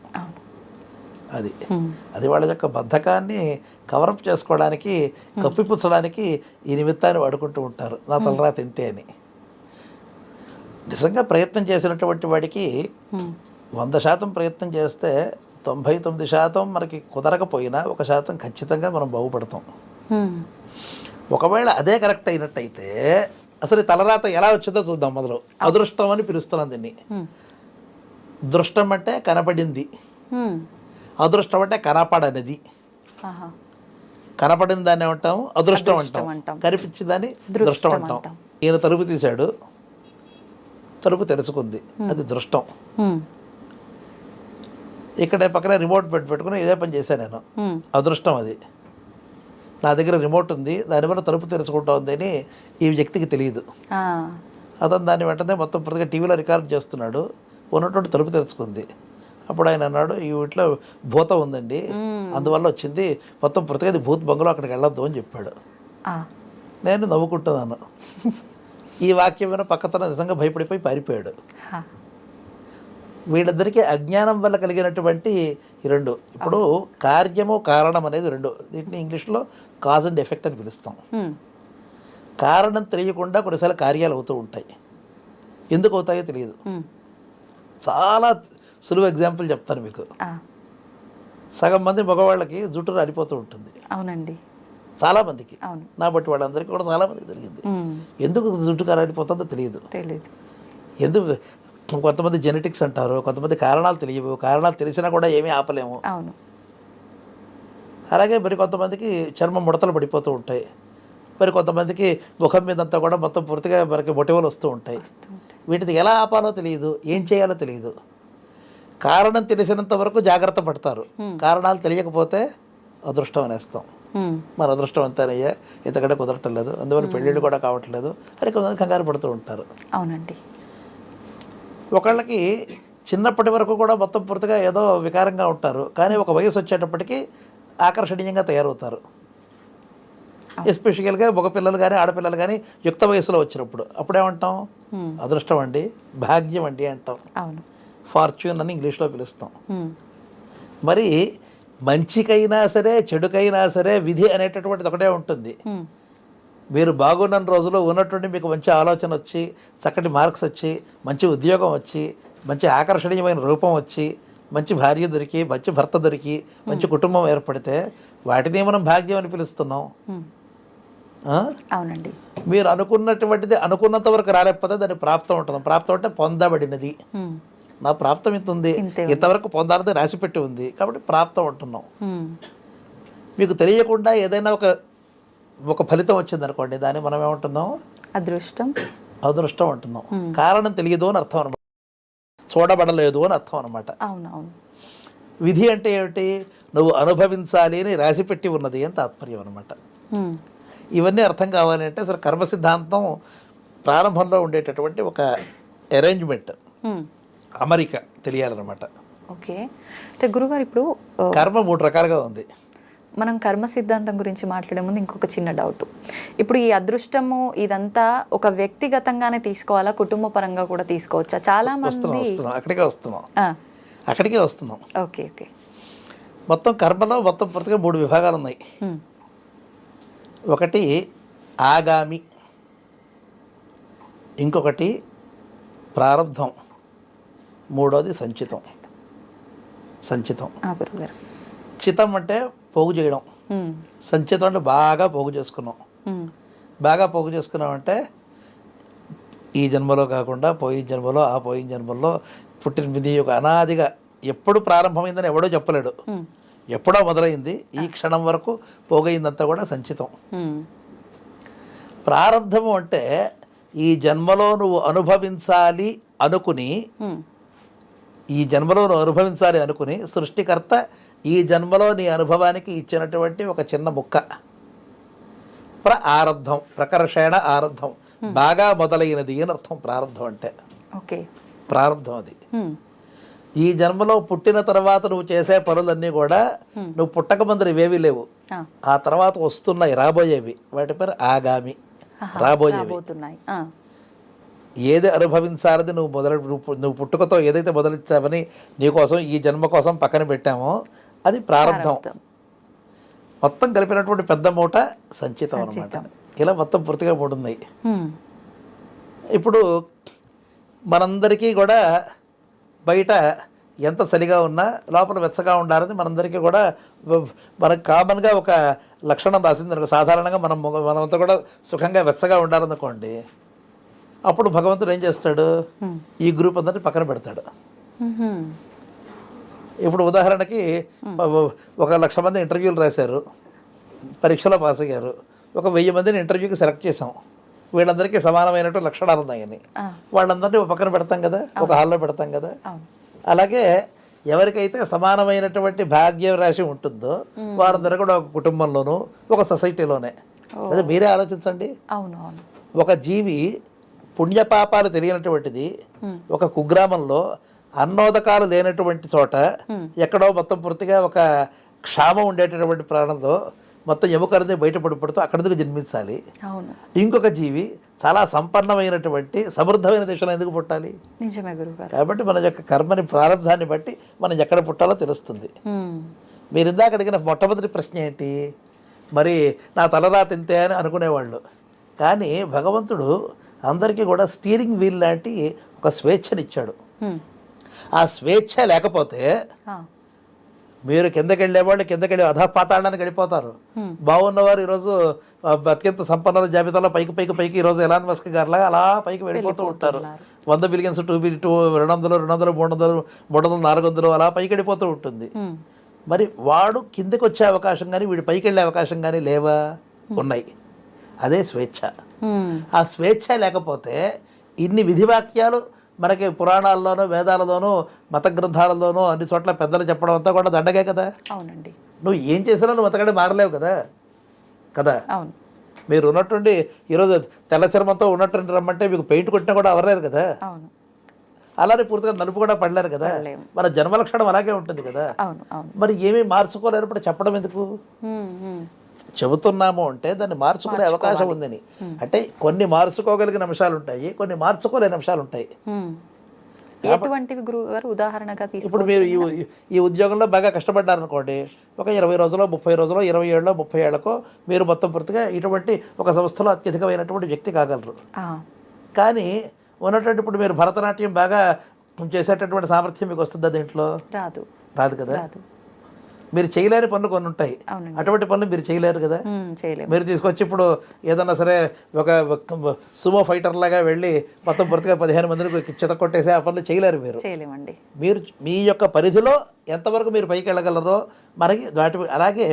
అది వాళ్ళ యొక్క బద్ధకాన్ని కవరప్ చేసుకోవడానికి, కప్పిపుచ్చడానికి ఈ నిమిత్తాన్ని వాడుకుంటూ ఉంటారు. నా తలరాత ఇంతే అని. నిజంగా ప్రయత్నం చేసినటువంటి వాడికి 100% ప్రయత్నం చేస్తే 99% మనకి కుదరకపోయినా 1% ఖచ్చితంగా మనం బాగుపడతాం. ఒకవేళ అదే కరెక్ట్ అయినట్టయితే అసలు తలరాత ఎలా వచ్చిందో చూద్దాం. మొదలు అదృష్టం అని పిలుస్తున్నాం దీన్ని. దృష్టం అంటే కనపడింది, అదృష్టం అంటే కనపడనిది. కనపడిన దాన్ని ఏమంటాము? అదృష్టం అంటాం. కనిపించిందని దృష్టం అంటాం. ఈయన తలుపు తీశాడు, తలుపు తెరుచుకుంది, అది దృష్టం. ఇక్కడే పక్కనే రిమోట్ పెట్టుకుని ఇదే పని చేశాను నేను, అదృష్టం అది. నా దగ్గర రిమోట్ ఉంది, దానివల్ల తలుపు తెరుచుకుంటా ఉంది అని ఈ వ్యక్తికి తెలియదు. అతను దాన్ని వెంటనే మొత్తం పూర్తిగా టీవీలో రికార్డ్ చేస్తున్నాడు, ఉన్నటువంటి తలుపు తెరుచుకుంది. అప్పుడు ఆయన అన్నాడు, ఈ వీటిలో భూతం ఉందండి, అందువల్ల వచ్చింది, మొత్తం పూర్తిగా ఇది భూత్ బంగ్లో, అక్కడికి వెళ్ళొద్దు అని చెప్పాడు. నేను నవ్వుకుంటున్నాను. ఈ వాక్యం విన పక్కతన నిజంగా భయపడిపోయి పారిపోయాడు. వీళ్ళిద్దరికీ అజ్ఞానం వల్ల కలిగినటువంటి ఈ రెండు. ఇప్పుడు కార్యము కారణం అనేది రెండు. దీంట్లో ఇంగ్లీష్లో కాజ్ అండ్ ఎఫెక్ట్ అని పిలుస్తాం. కారణం తెలియకుండా కొన్నిసార్లు కార్యాలు అవుతూ ఉంటాయి, ఎందుకు అవుతాయో తెలియదు. చాలా సులువు ఎగ్జాంపుల్ చెప్తాను మీకు. సగం మంది మగవాళ్ళకి జుట్టు రాలిపోతూ ఉంటుంది. అవునండి, చాలా మందికి. నా బట్టి వాళ్ళందరికీ కూడా చాలా మందికి జరిగింది. ఎందుకు జుట్టు రాలిపోతుందో తెలియదు. ఎందుకు? కొంతమంది జెనెటిక్స్ అంటారు, కొంతమంది కారణాలు తెలియవు, కారణాలు తెలిసినా కూడా ఏమీ ఆపలేము. అలాగే మరి కొంతమందికి చర్మం ముడతలు పడిపోతూ ఉంటాయి, మరి కొంతమందికి ముఖం మీదంతా కూడా మొత్తం పూర్తిగా మనకి మొటిమలు వస్తూ ఉంటాయి. వీటిని ఎలా ఆపాలో తెలియదు, ఏం చేయాలో తెలియదు. కారణం తెలిసినంత వరకు జాగ్రత్త పడతారు, కారణాలు తెలియకపోతే అదృష్టం అనేస్తాం. మన అదృష్టం అంతేనయ్యా, ఇంతకంటే కుదరటం లేదు, అందువల్ల పెళ్ళిళ్ళు కూడా కావట్లేదు అని కొంతమంది కంగారు పడుతూ ఉంటారు. అవునండి. ఒకళ్ళకి చిన్నప్పటి వరకు కూడా మొత్తం పూర్తిగా ఏదో వికారంగా ఉంటారు, కానీ ఒక వయసు వచ్చేటప్పటికి ఆకర్షణీయంగా తయారవుతారు. ఎస్పెషల్గా మగపిల్లలు కానీ ఆడపిల్లలు కానీ యుక్త వయసులో వచ్చినప్పుడు అప్పుడేమంటాం? అదృష్టం అండి, భాగ్యం అండి అంటాం. ఫార్చ్యూన్ అని ఇంగ్లీష్లో పిలుస్తాం. మరి మంచికైనా సరే చెడుకైనా సరే విధి అనేటటువంటిది ఒకటే ఉంటుంది. మీరు బాగున్న రోజులో ఉన్నటువంటి మీకు మంచి ఆలోచన వచ్చి, చక్కటి మార్క్స్ వచ్చి, మంచి ఉద్యోగం వచ్చి, మంచి ఆకర్షణీయమైన రూపం వచ్చి, మంచి భార్య దొరికి, మంచి భర్త దొరికి, మంచి కుటుంబం ఏర్పడితే వాటిని మనం భాగ్యం అని పిలుస్తున్నాం. అవునండి. మీరు అనుకున్నటువంటిది అనుకున్నంత వరకు రాలేకపోతే దాన్ని ప్రాప్తం ఉంటుంది. ప్రాప్తం అంటే పొందబడినది. నా ప్రాప్తం ఇంత ఉంది, ఇంతవరకు పొందాలని రాసిపెట్టి ఉంది కాబట్టి ప్రాప్తం ఉంటున్నాం. మీకు తెలియకుండా ఏదైనా ఒక ఫలితం వచ్చింది అనుకోండి, దాన్ని మనం ఏమంటున్నాం? అదృష్టం అంటున్నాం. కారణం తెలియదు అని అర్థం అనమాట, చూడబడలేదు అని అర్థం అనమాట. విధి అంటే ఏమిటి? నువ్వు అనుభవించాలి అని రాసిపెట్టి ఉన్నది అని తాత్పర్యం అనమాట. ఇవన్నీ అర్థం కావాలి అంటే అసలు కర్మ సిద్ధాంతం ప్రారంభంలో ఉండేటటువంటి ఒక అరేంజ్మెంట్, అమరిక తెలియాలన్నమాట. ఓకే. అయితే గురుగారు, ఇప్పుడు కర్మ 3 రకాలుగా ఉంది. మనం కర్మ సిద్ధాంతం గురించి మాట్లాడే ముందు ఇంకొక చిన్న డౌట్. ఇప్పుడు ఈ అదృష్టము ఇదంతా ఒక వ్యక్తిగతంగానే తీసుకోవాలా, కుటుంబ పరంగా కూడా తీసుకోవచ్చా? చాలా మంది అక్కడికే వస్తున్నాం. Okay okay. మొత్తం కర్మలో మొత్తం పూర్తిగా 3 విభాగాలు ఉన్నాయి. ఒకటి ఆగామి, ఇంకొకటి ప్రారంధం, మూడోది సంచితం. చితం అంటే పోగు చేయడం, సంచితం అంటే బాగా పోగు చేసుకున్నాం. బాగా పోగు చేసుకున్నామంటే ఈ జన్మలో కాకుండా పోయిన జన్మలో, ఆ పోయిన జన్మలో పుట్టిన నీ యొక్క అనాదిగా ఎప్పుడు ప్రారంభమైందని ఎవడో చెప్పలేడు, ఎప్పుడో మొదలైంది, ఈ క్షణం వరకు పోగైందంతా కూడా సంచితం. ప్రారంధము అంటే ఈ జన్మలో నువ్వు అనుభవించాలి అనుకుని, ఈ జన్మలో నువ్వు అనుభవించాలి అనుకుని సృష్టికర్త ఈ జన్మలో నీ అనుభవానికి ఇచ్చినటువంటి ఒక చిన్న ముక్క. ఆరబ్ధం, ప్రకర్షణ ఆరబ్ధం, బాగా మొదలైనది అని అర్థం ప్రారంధం అంటే. ఓకే, ప్రారంధం అది. ఈ జన్మలో పుట్టిన తర్వాత నువ్వు చేసే పనులన్నీ కూడా నువ్వు పుట్టక ముందర ఇవేవి లేవు, ఆ తర్వాత వస్తున్నాయి రాబోయేవి, వాటి పేరు ఆగామి, రాబోయేవి. ఏది అనుభవించాలని నువ్వు పుట్టుకతో ఏదైతే మొదలెచ్చావని నీకోసం ఈ జన్మ కోసం పక్కన పెట్టామో అది ప్రారంధం. మొత్తం కలిపినటువంటి పెద్ద మూట సంచితం అన్నమాట. ఇలా మొత్తం పూర్తిగా 3 ఉన్నాయి. ఇప్పుడు మనందరికీ కూడా బయట ఎంత చలిగా ఉన్నా లోపల వెచ్చగా ఉండాలని మనందరికీ కూడా మనకు కామన్గా ఒక లక్షణం రాసింది అనుకో. సాధారణంగా మనమంతా కూడా సుఖంగా వెచ్చగా ఉండాలనుకోండి, అప్పుడు భగవంతుడు ఏం చేస్తాడు? ఈ గ్రూప్ అందరినీ పక్కన పెడతాడు. ఇప్పుడు ఉదాహరణకి 1,00,000 మంది ఇంటర్వ్యూలు రాశారు, పరీక్షలో పాస్ అయ్యారు, 1,000 మందిని ఇంటర్వ్యూకి సెలెక్ట్ చేసాం. వీళ్ళందరికీ సమానమైనటువంటి లక్షణాలు ఉన్నాయని వాళ్ళందరినీ ఒక పక్కన పెడతాం కదా, ఒక హాల్లో పెడతాం కదా. అలాగే ఎవరికైతే సమానమైనటువంటి భాగ్య రాశి ఉంటుందో వారందరూ కూడా ఒక కుటుంబంలోనూ ఒక సొసైటీలోనే. అదే మీరే ఆలోచించండి. అవునవును. ఒక జీవి పుణ్యపాపాలు తెలియనటువంటిది ఒక కుగ్రామంలో అన్నోదకాలు లేనటువంటి చోట ఎక్కడో మొత్తం పూర్తిగా ఒక క్షామం ఉండేటటువంటి ప్రాణంలో మొత్తం ఎముకలనే బయటపడిపడుతూ అక్కడికి జన్మించాలి. ఇంకొక జీవి చాలా సంపన్నమైనటువంటి సమృద్ధమైన దేశంలో ఎందుకు పుట్టాలి? నిజమే గురుగారు. కాబట్టి మన యొక్క కర్మని ప్రారంభాన్ని బట్టి మనం ఎక్కడ పుట్టాలో తెలుస్తుంది. మీరు ఇందాక అడిగిన మొట్టమొదటి ప్రశ్న ఏంటి? మరి నా తలరాత ఇంతే అని అనుకునేవాళ్ళు. కానీ భగవంతుడు అందరికీ కూడా స్టీరింగ్ వీల్ లాంటి ఒక స్వేచ్ఛనిచ్చాడు. ఆ స్వేచ్ఛ లేకపోతే మీరు కిందకి వెళ్ళేవాళ్ళు కిందకి అధపాతాళానికి వెళ్ళిపోతారు. బాగున్నవారు ఈరోజు అత్యంత సంపన్నుల జాబితాలో పైకి ఈరోజు ఎలాన్ మస్క్ గారిలాగా అలా పైకి వెళ్ళిపోతూ ఉంటారు. 100 బిలియన్స్ 200 200 300 300 400 అలా పైకి వెళ్ళిపోతూ ఉంటుంది. మరి వాడు కిందకి వచ్చే అవకాశం కానీ వీడు పైకి వెళ్ళే అవకాశం కానీ లేవా? ఉన్నాయి. అదే స్వేచ్ఛ. ఆ స్వేచ్ఛ లేకపోతే ఇన్ని విధివాక్యాలు మనకి పురాణాల్లోనూ వేదాలలోనూ మత గ్రంథాలలోనూ అన్ని చోట్ల పెద్దలు చెప్పడం అంతా కూడా దండగే కదా. అవునండి. నువ్వు ఏం చేసినా నువ్వు అతగడే మారలేవు కదా. అవును. మీరు ఉన్నట్టుండి ఈరోజు తెల్ల చర్మంతో ఉన్నట్టుండి రమ్మంటే మీకు పెయింట్ కొట్టినా కూడా అవ్వలేరు కదా. అవును. అలానే పూర్తిగా నలుపు కూడా పడలేరు కదా. మన జన్మలక్షణం అలాగే ఉంటుంది కదా. మరి ఏమీ మార్చుకోలేనప్పుడు చెప్పడం ఎందుకు? చెబుతున్నాము అంటే దాన్ని మార్చుకునే అవకాశం ఉందని. అంటే కొన్ని మార్చుకోగలిగిన అంశాలు ఉంటాయి, కొన్ని మార్చుకోలేని అంశాలు ఉంటాయి. ఎటువంటివి గురుగారు ఉదాహరణగా తీసుకుంటే? ఇప్పుడు మీరు ఈ ఉద్యోగంలో బాగా కష్టపడ్డారు అనుకోండి, ఒక 20 రోజులో 30 రోజులో 20 ఏళ్ళలో 30 ఏళ్లకో మీరు మొత్తం పూర్తిగా ఇటువంటి ఒక సంస్థలో అత్యధికమైనటువంటి వ్యక్తి కాగలరు. కానీ ఉన్నటువంటి ఇప్పుడు మీరు భరతనాట్యం బాగా చేసేటటువంటి సామర్థ్యం మీకు వస్తుందా? దీంట్లో రాదు కదా. మీరు చేయలేని పనులు కొన్ని ఉంటాయి, అటువంటి పనులు మీరు చేయలేరు కదా. మీరు తీసుకొచ్చి ఇప్పుడు ఏదన్నా సరే ఒక సుమో ఫైటర్ లాగా వెళ్ళి మొత్తం పూర్తిగా 15 మందికి చిత కొట్టేసి ఆ పనులు చేయలేరు. మీరు మీ యొక్క పరిధిలో ఎంతవరకు మీరు పైకి వెళ్ళగలరో మనకి వాటి. అలాగే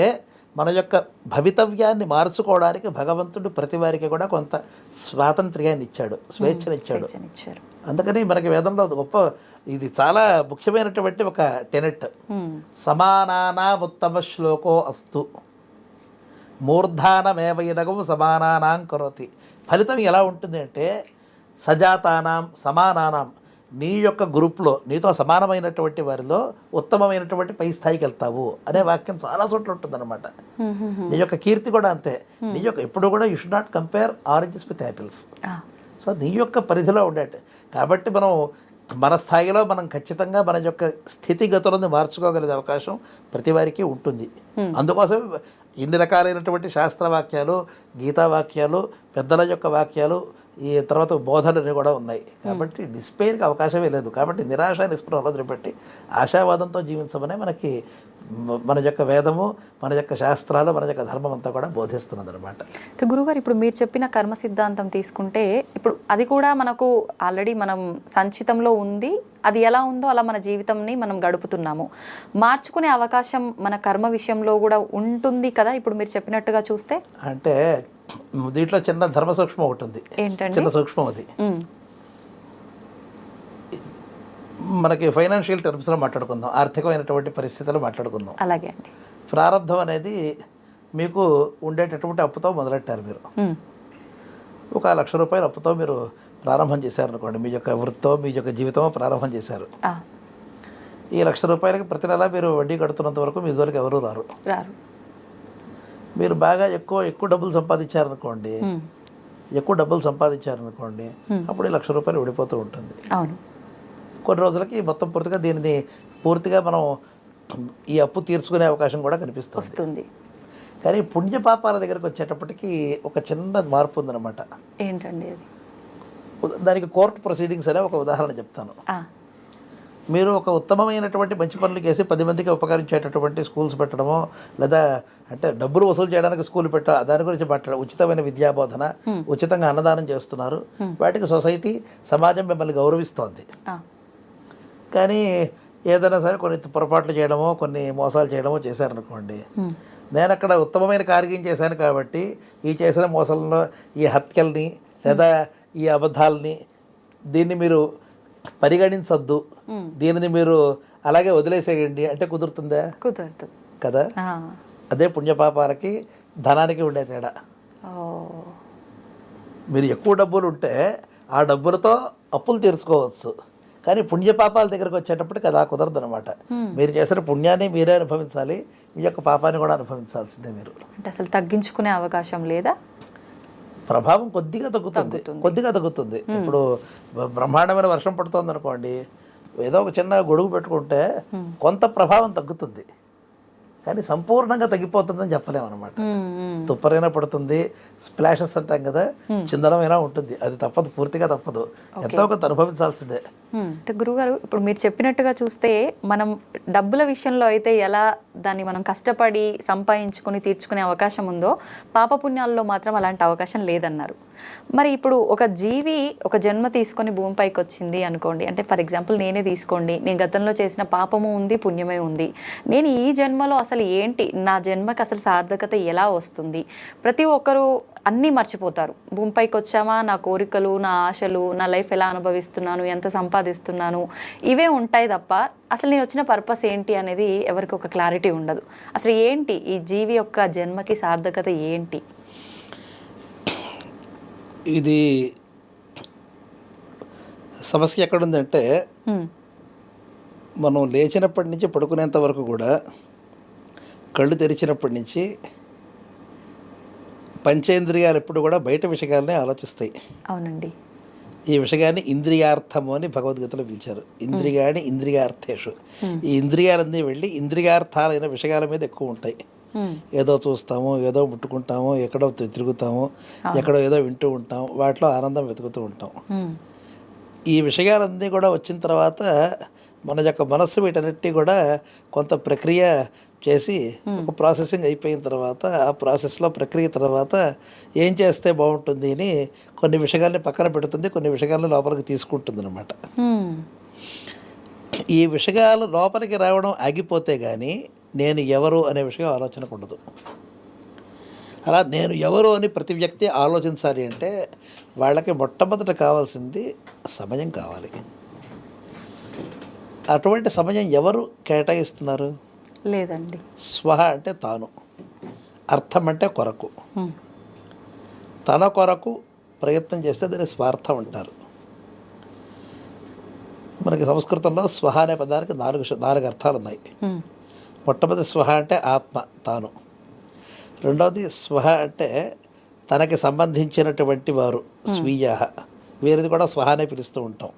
మన యొక్క భవితవ్యాన్ని మార్చుకోవడానికి భగవంతుడు ప్రతి వారికి కూడా కొంత స్వాతంత్ర్యాన్ని ఇచ్చాడు, స్వేచ్ఛనిచ్చాడు. అందుకని మనకి వేదంలో గొప్ప ఇది చాలా ముఖ్యమైనటువంటి ఒక టెనెట్. సమానానాముత్తమ శ్లోకో అస్తు మూర్ధానమేవైనగం సమానానాం కరోతి. ఫలితం ఎలా ఉంటుంది అంటే సజాతానాం సమానానాం, నీ యొక్క గ్రూప్లో నీతో సమానమైనటువంటి వారిలో ఉత్తమమైనటువంటి పై స్థాయికి వెళ్తావు అనే వాక్యం చాలా చోట్ల ఉంటుందన్నమాట. నీ యొక్క కీర్తి కూడా అంతే. నీ యొక్క ఎప్పుడు కూడా you should not compare oranges with apples. So నీ యొక్క పరిధిలో ఉండేట. కాబట్టి మనం మన స్థాయిలో మనం ఖచ్చితంగా మన యొక్క స్థితిగతులను మార్చుకోగలిగే అవకాశం ప్రతి వారికి ఉంటుంది. అందుకోసం ఇన్ని రకాలైనటువంటి శాస్త్రవాక్యాలు, గీతావాక్యాలు, పెద్దల యొక్క వాక్యాలు, ఈ తర్వాత బోధనలు కూడా ఉన్నాయి. కాబట్టి డిస్పేర్కి అవకాశమే లేదు. కాబట్టి నిరాశ నిస్పృహలు వదిలిపెట్టి ఆశావాదంతో జీవించమనే మనకి మన యొక్క వేదము, మన యొక్క శాస్త్రాలు, మన యొక్క ధర్మం అంతా కూడా బోధిస్తున్నది అనమాట. గురుగారు, ఇప్పుడు మీరు చెప్పిన కర్మ సిద్ధాంతం తీసుకుంటే ఇప్పుడు అది కూడా మనకు ఆల్రెడీ మనం సంచితంలో ఉంది. అది ఎలా ఉందో అలా మన జీవితంని మనం గడుపుతున్నాము. మార్చుకునే అవకాశం మన కర్మ విషయంలో కూడా ఉంటుంది కదా ఇప్పుడు మీరు చెప్పినట్టుగా చూస్తే? అంటే దీంట్లో చిన్న ధర్మ సూక్ష్మం ఒకటి ఉంది. చిన్న సూక్ష్మం అది. మనకి ఫైనాన్షియల్ టర్మ్స్లో మాట్లాడుకుందాం, ఆర్థికమైనటువంటి పరిస్థితులు మాట్లాడుకుందాం. అలాగే అండి. ప్రారంధం అనేది మీకు ఉండేటటువంటి అప్పుతో మొదలెట్టారు. మీరు ఒక 1,00,000 రూపాయల అప్పుతో మీరు ప్రారంభం చేశారనుకోండి. మీ యొక్క వృత్తో మీ యొక్క జీవితమో ప్రారంభం చేశారు. ఈ 1,00,000 రూపాయలకి ప్రతి నెల మీరు వడ్డీ కడుతున్నంత వరకు మీ జోలికి ఎవరూ రారు. మీరు బాగా ఎక్కువ డబ్బులు సంపాదించారనుకోండి, అప్పుడు ఈ 1,00,000 రూపాయలు విడిపోతూ ఉంటుంది. కొన్ని రోజులకి మొత్తం పూర్తిగా దీనిని పూర్తిగా మనం ఈ అప్పు తీర్చుకునే అవకాశం కూడా కనిపిస్తుంది. కానీ పుణ్యపాపాల దగ్గరికి వచ్చేటప్పటికి ఒక చిన్న మార్పు ఉందన్నమాట. ఏంటండి అది? దానికి కోర్టు ప్రొసీడింగ్స్ అనే ఒక ఉదాహరణ చెప్తాను. మీరు ఒక ఉత్తమమైనటువంటి మంచి పనులు చేసి 10 మందికి ఉపకరించేటటువంటి స్కూల్స్ పెట్టడమో, లేదా అంటే డబ్బులు వసూలు చేయడానికి స్కూల్ దాని గురించి మాట్లాడ, ఉచితమైన విద్యాబోధన, ఉచితంగా అన్నదానం చేస్తున్నారు. వాటికి సొసైటీ, సమాజం మిమ్మల్ని గౌరవిస్తోంది. కానీ ఏదైనా సరే కొన్ని పొరపాట్లు చేయడమో, కొన్ని మోసాలు చేయడమో చేశారనుకోండి, నేను అక్కడ ఉత్తమమైన కార్యం చేశాను కాబట్టి ఈ చేసిన మోసాలలో ఈ హత్యల్ని లేదా ఈ అబద్ధాలని దీన్ని మీరు పరిగణించొద్దు, దీనిని మీరు అలాగే వదిలేసేయండి అంటే కుదురుతుందా? కుదరదు కదా. అదే పుణ్యపాపాలకి ధనానికి ఉండే తేడా. మీరు ఎక్కువ డబ్బులు ఉంటే ఆ డబ్బులతో అప్పులు తీర్చుకోవచ్చు, కానీ పుణ్యపాపాల దగ్గరకు వచ్చేటప్పటికి అది కుదరదు అనమాట. మీరు చేసిన పుణ్యాన్ని మీరే అనుభవించాలి, మీ యొక్క పాపాన్ని కూడా అనుభవించాల్సిందే మీరు. అంటే అసలు తగ్గించుకునే అవకాశం లేదా? ప్రభావం కొద్దిగా తగ్గుతుంది. ఇప్పుడు బ్రహ్మాండమైన వర్షం పడుతుంది అనుకోండి, ఏదో ఒక చిన్న గొడుగు పెట్టుకుంటే కొంత ప్రభావం తగ్గుతుంది, కానీ సంపూర్ణంగా తగ్గిపోతుందని చెప్పలేము అనమాట. తుప్పరైనా పడుతుంది, స్ప్లాషెస్ అంటాం కదా, చిందనమైనా ఉంటుంది, అది తప్పదు, పూర్తిగా తప్పదు, ఎంతో కొంత అనుభవించాల్సిందే. గురుగారు, ఇప్పుడు మీరు చెప్పినట్టుగా చూస్తే మనం డబ్బుల విషయంలో అయితే ఎలా దాన్ని మనం కష్టపడి సంపాదించుకొని తీర్చుకునే అవకాశం ఉందో, పాపపుణ్యాల్లో మాత్రం అలాంటి అవకాశం లేదన్నారు. మరి ఇప్పుడు ఒక జీవి ఒక జన్మ తీసుకొని భూమిపైకి వచ్చింది అనుకోండి, అంటే ఫర్ ఎగ్జాంపుల్ నేనే తీసుకోండి, నేను గతంలో చేసిన పాపము ఉంది, పుణ్యమే ఉంది, నేను ఈ జన్మలో అసలు ఏంటి, నా జన్మకి అసలు సార్థకత ఎలా వస్తుంది? ప్రతి ఒక్కరూ అన్నీ మర్చిపోతారు. భూమిపైకి వచ్చామా, నా కోరికలు, నా ఆశలు, నా లైఫ్ ఎలా అనుభవిస్తున్నాను, ఎంత సంపాదిస్తున్నాను, ఇవే ఉంటాయి తప్ప అసలు నేను వచ్చిన పర్పస్ ఏంటి అనేది ఎవరికి ఒక క్లారిటీ ఉండదు. అసలు ఏంటి ఈ జీవి యొక్క జన్మకి సార్థకత ఏంటి? ఇది సమస్య ఎక్కడుందంటే, మనం లేచినప్పటి నుంచి పడుకునేంత వరకు కూడా కళ్ళు తెరిచినప్పటి నుంచి పంచేంద్రియాలు ఎప్పుడు కూడా బయట విషయాలనే ఆలోచిస్తాయి. అవునండి. ఈ విషయాన్ని ఇంద్రియార్థము అని భగవద్గీతలో పిలిచారు. ఇంద్రియాణి ఇంద్రియార్థేషు. ఈ ఇంద్రియాలన్నీ వెళ్ళి ఇంద్రియార్థాలైన విషయాల మీద ఎక్కువ ఉంటాయి. ఏదో చూస్తాము, ఏదో ముట్టుకుంటాము, ఎక్కడో తిరుగుతాము, ఎక్కడో ఏదో వింటూ ఉంటాం, వాటిలో ఆనందం వెతుకుతూ ఉంటాం. ఈ విషయాలన్నీ కూడా వచ్చిన తర్వాత మన యొక్క మనస్సు వీటన్నిటి కూడా కొంత ప్రక్రియ చేసి ఒక ప్రాసెసింగ్ అయిపోయిన తర్వాత, ఆ ప్రాసెస్లో ప్రక్రియ తర్వాత ఏం చేస్తే బాగుంటుంది అని కొన్ని విషయాల్ని పక్కన పెడుతుంది, కొన్ని విషయాలను లోపలికి తీసుకుంటుంది అనమాట. ఈ విషయాలు లోపలికి రావడం ఆగిపోతే కానీ నేను ఎవరు అనే విషయం ఆలోచనకు ఉండదు. అలా నేను ఎవరు అని ప్రతి వ్యక్తి ఆలోచించాలి అంటే వాళ్ళకి మొట్టమొదట కావాల్సింది సమయం కావాలి. అటువంటి సమయం ఎవరు కేటాయిస్తున్నారు? లేదండి. స్వహ అంటే తాను, అర్థం అంటే కొరకు. తన కొరకు ప్రయత్నం చేస్తే దాన్ని స్వార్థం అంటారు. మనకి సంస్కృతంలో స్వహ అనే పదానికి నాలుగు అర్థాలు ఉన్నాయి. మొట్టమొదటి స్వహ అంటే ఆత్మ, తాను. రెండవది స్వహ అంటే తనకి సంబంధించినటువంటి వారు, స్వీయ, వీరిది కూడా స్వహ అనే పిలుస్తూ ఉంటాం.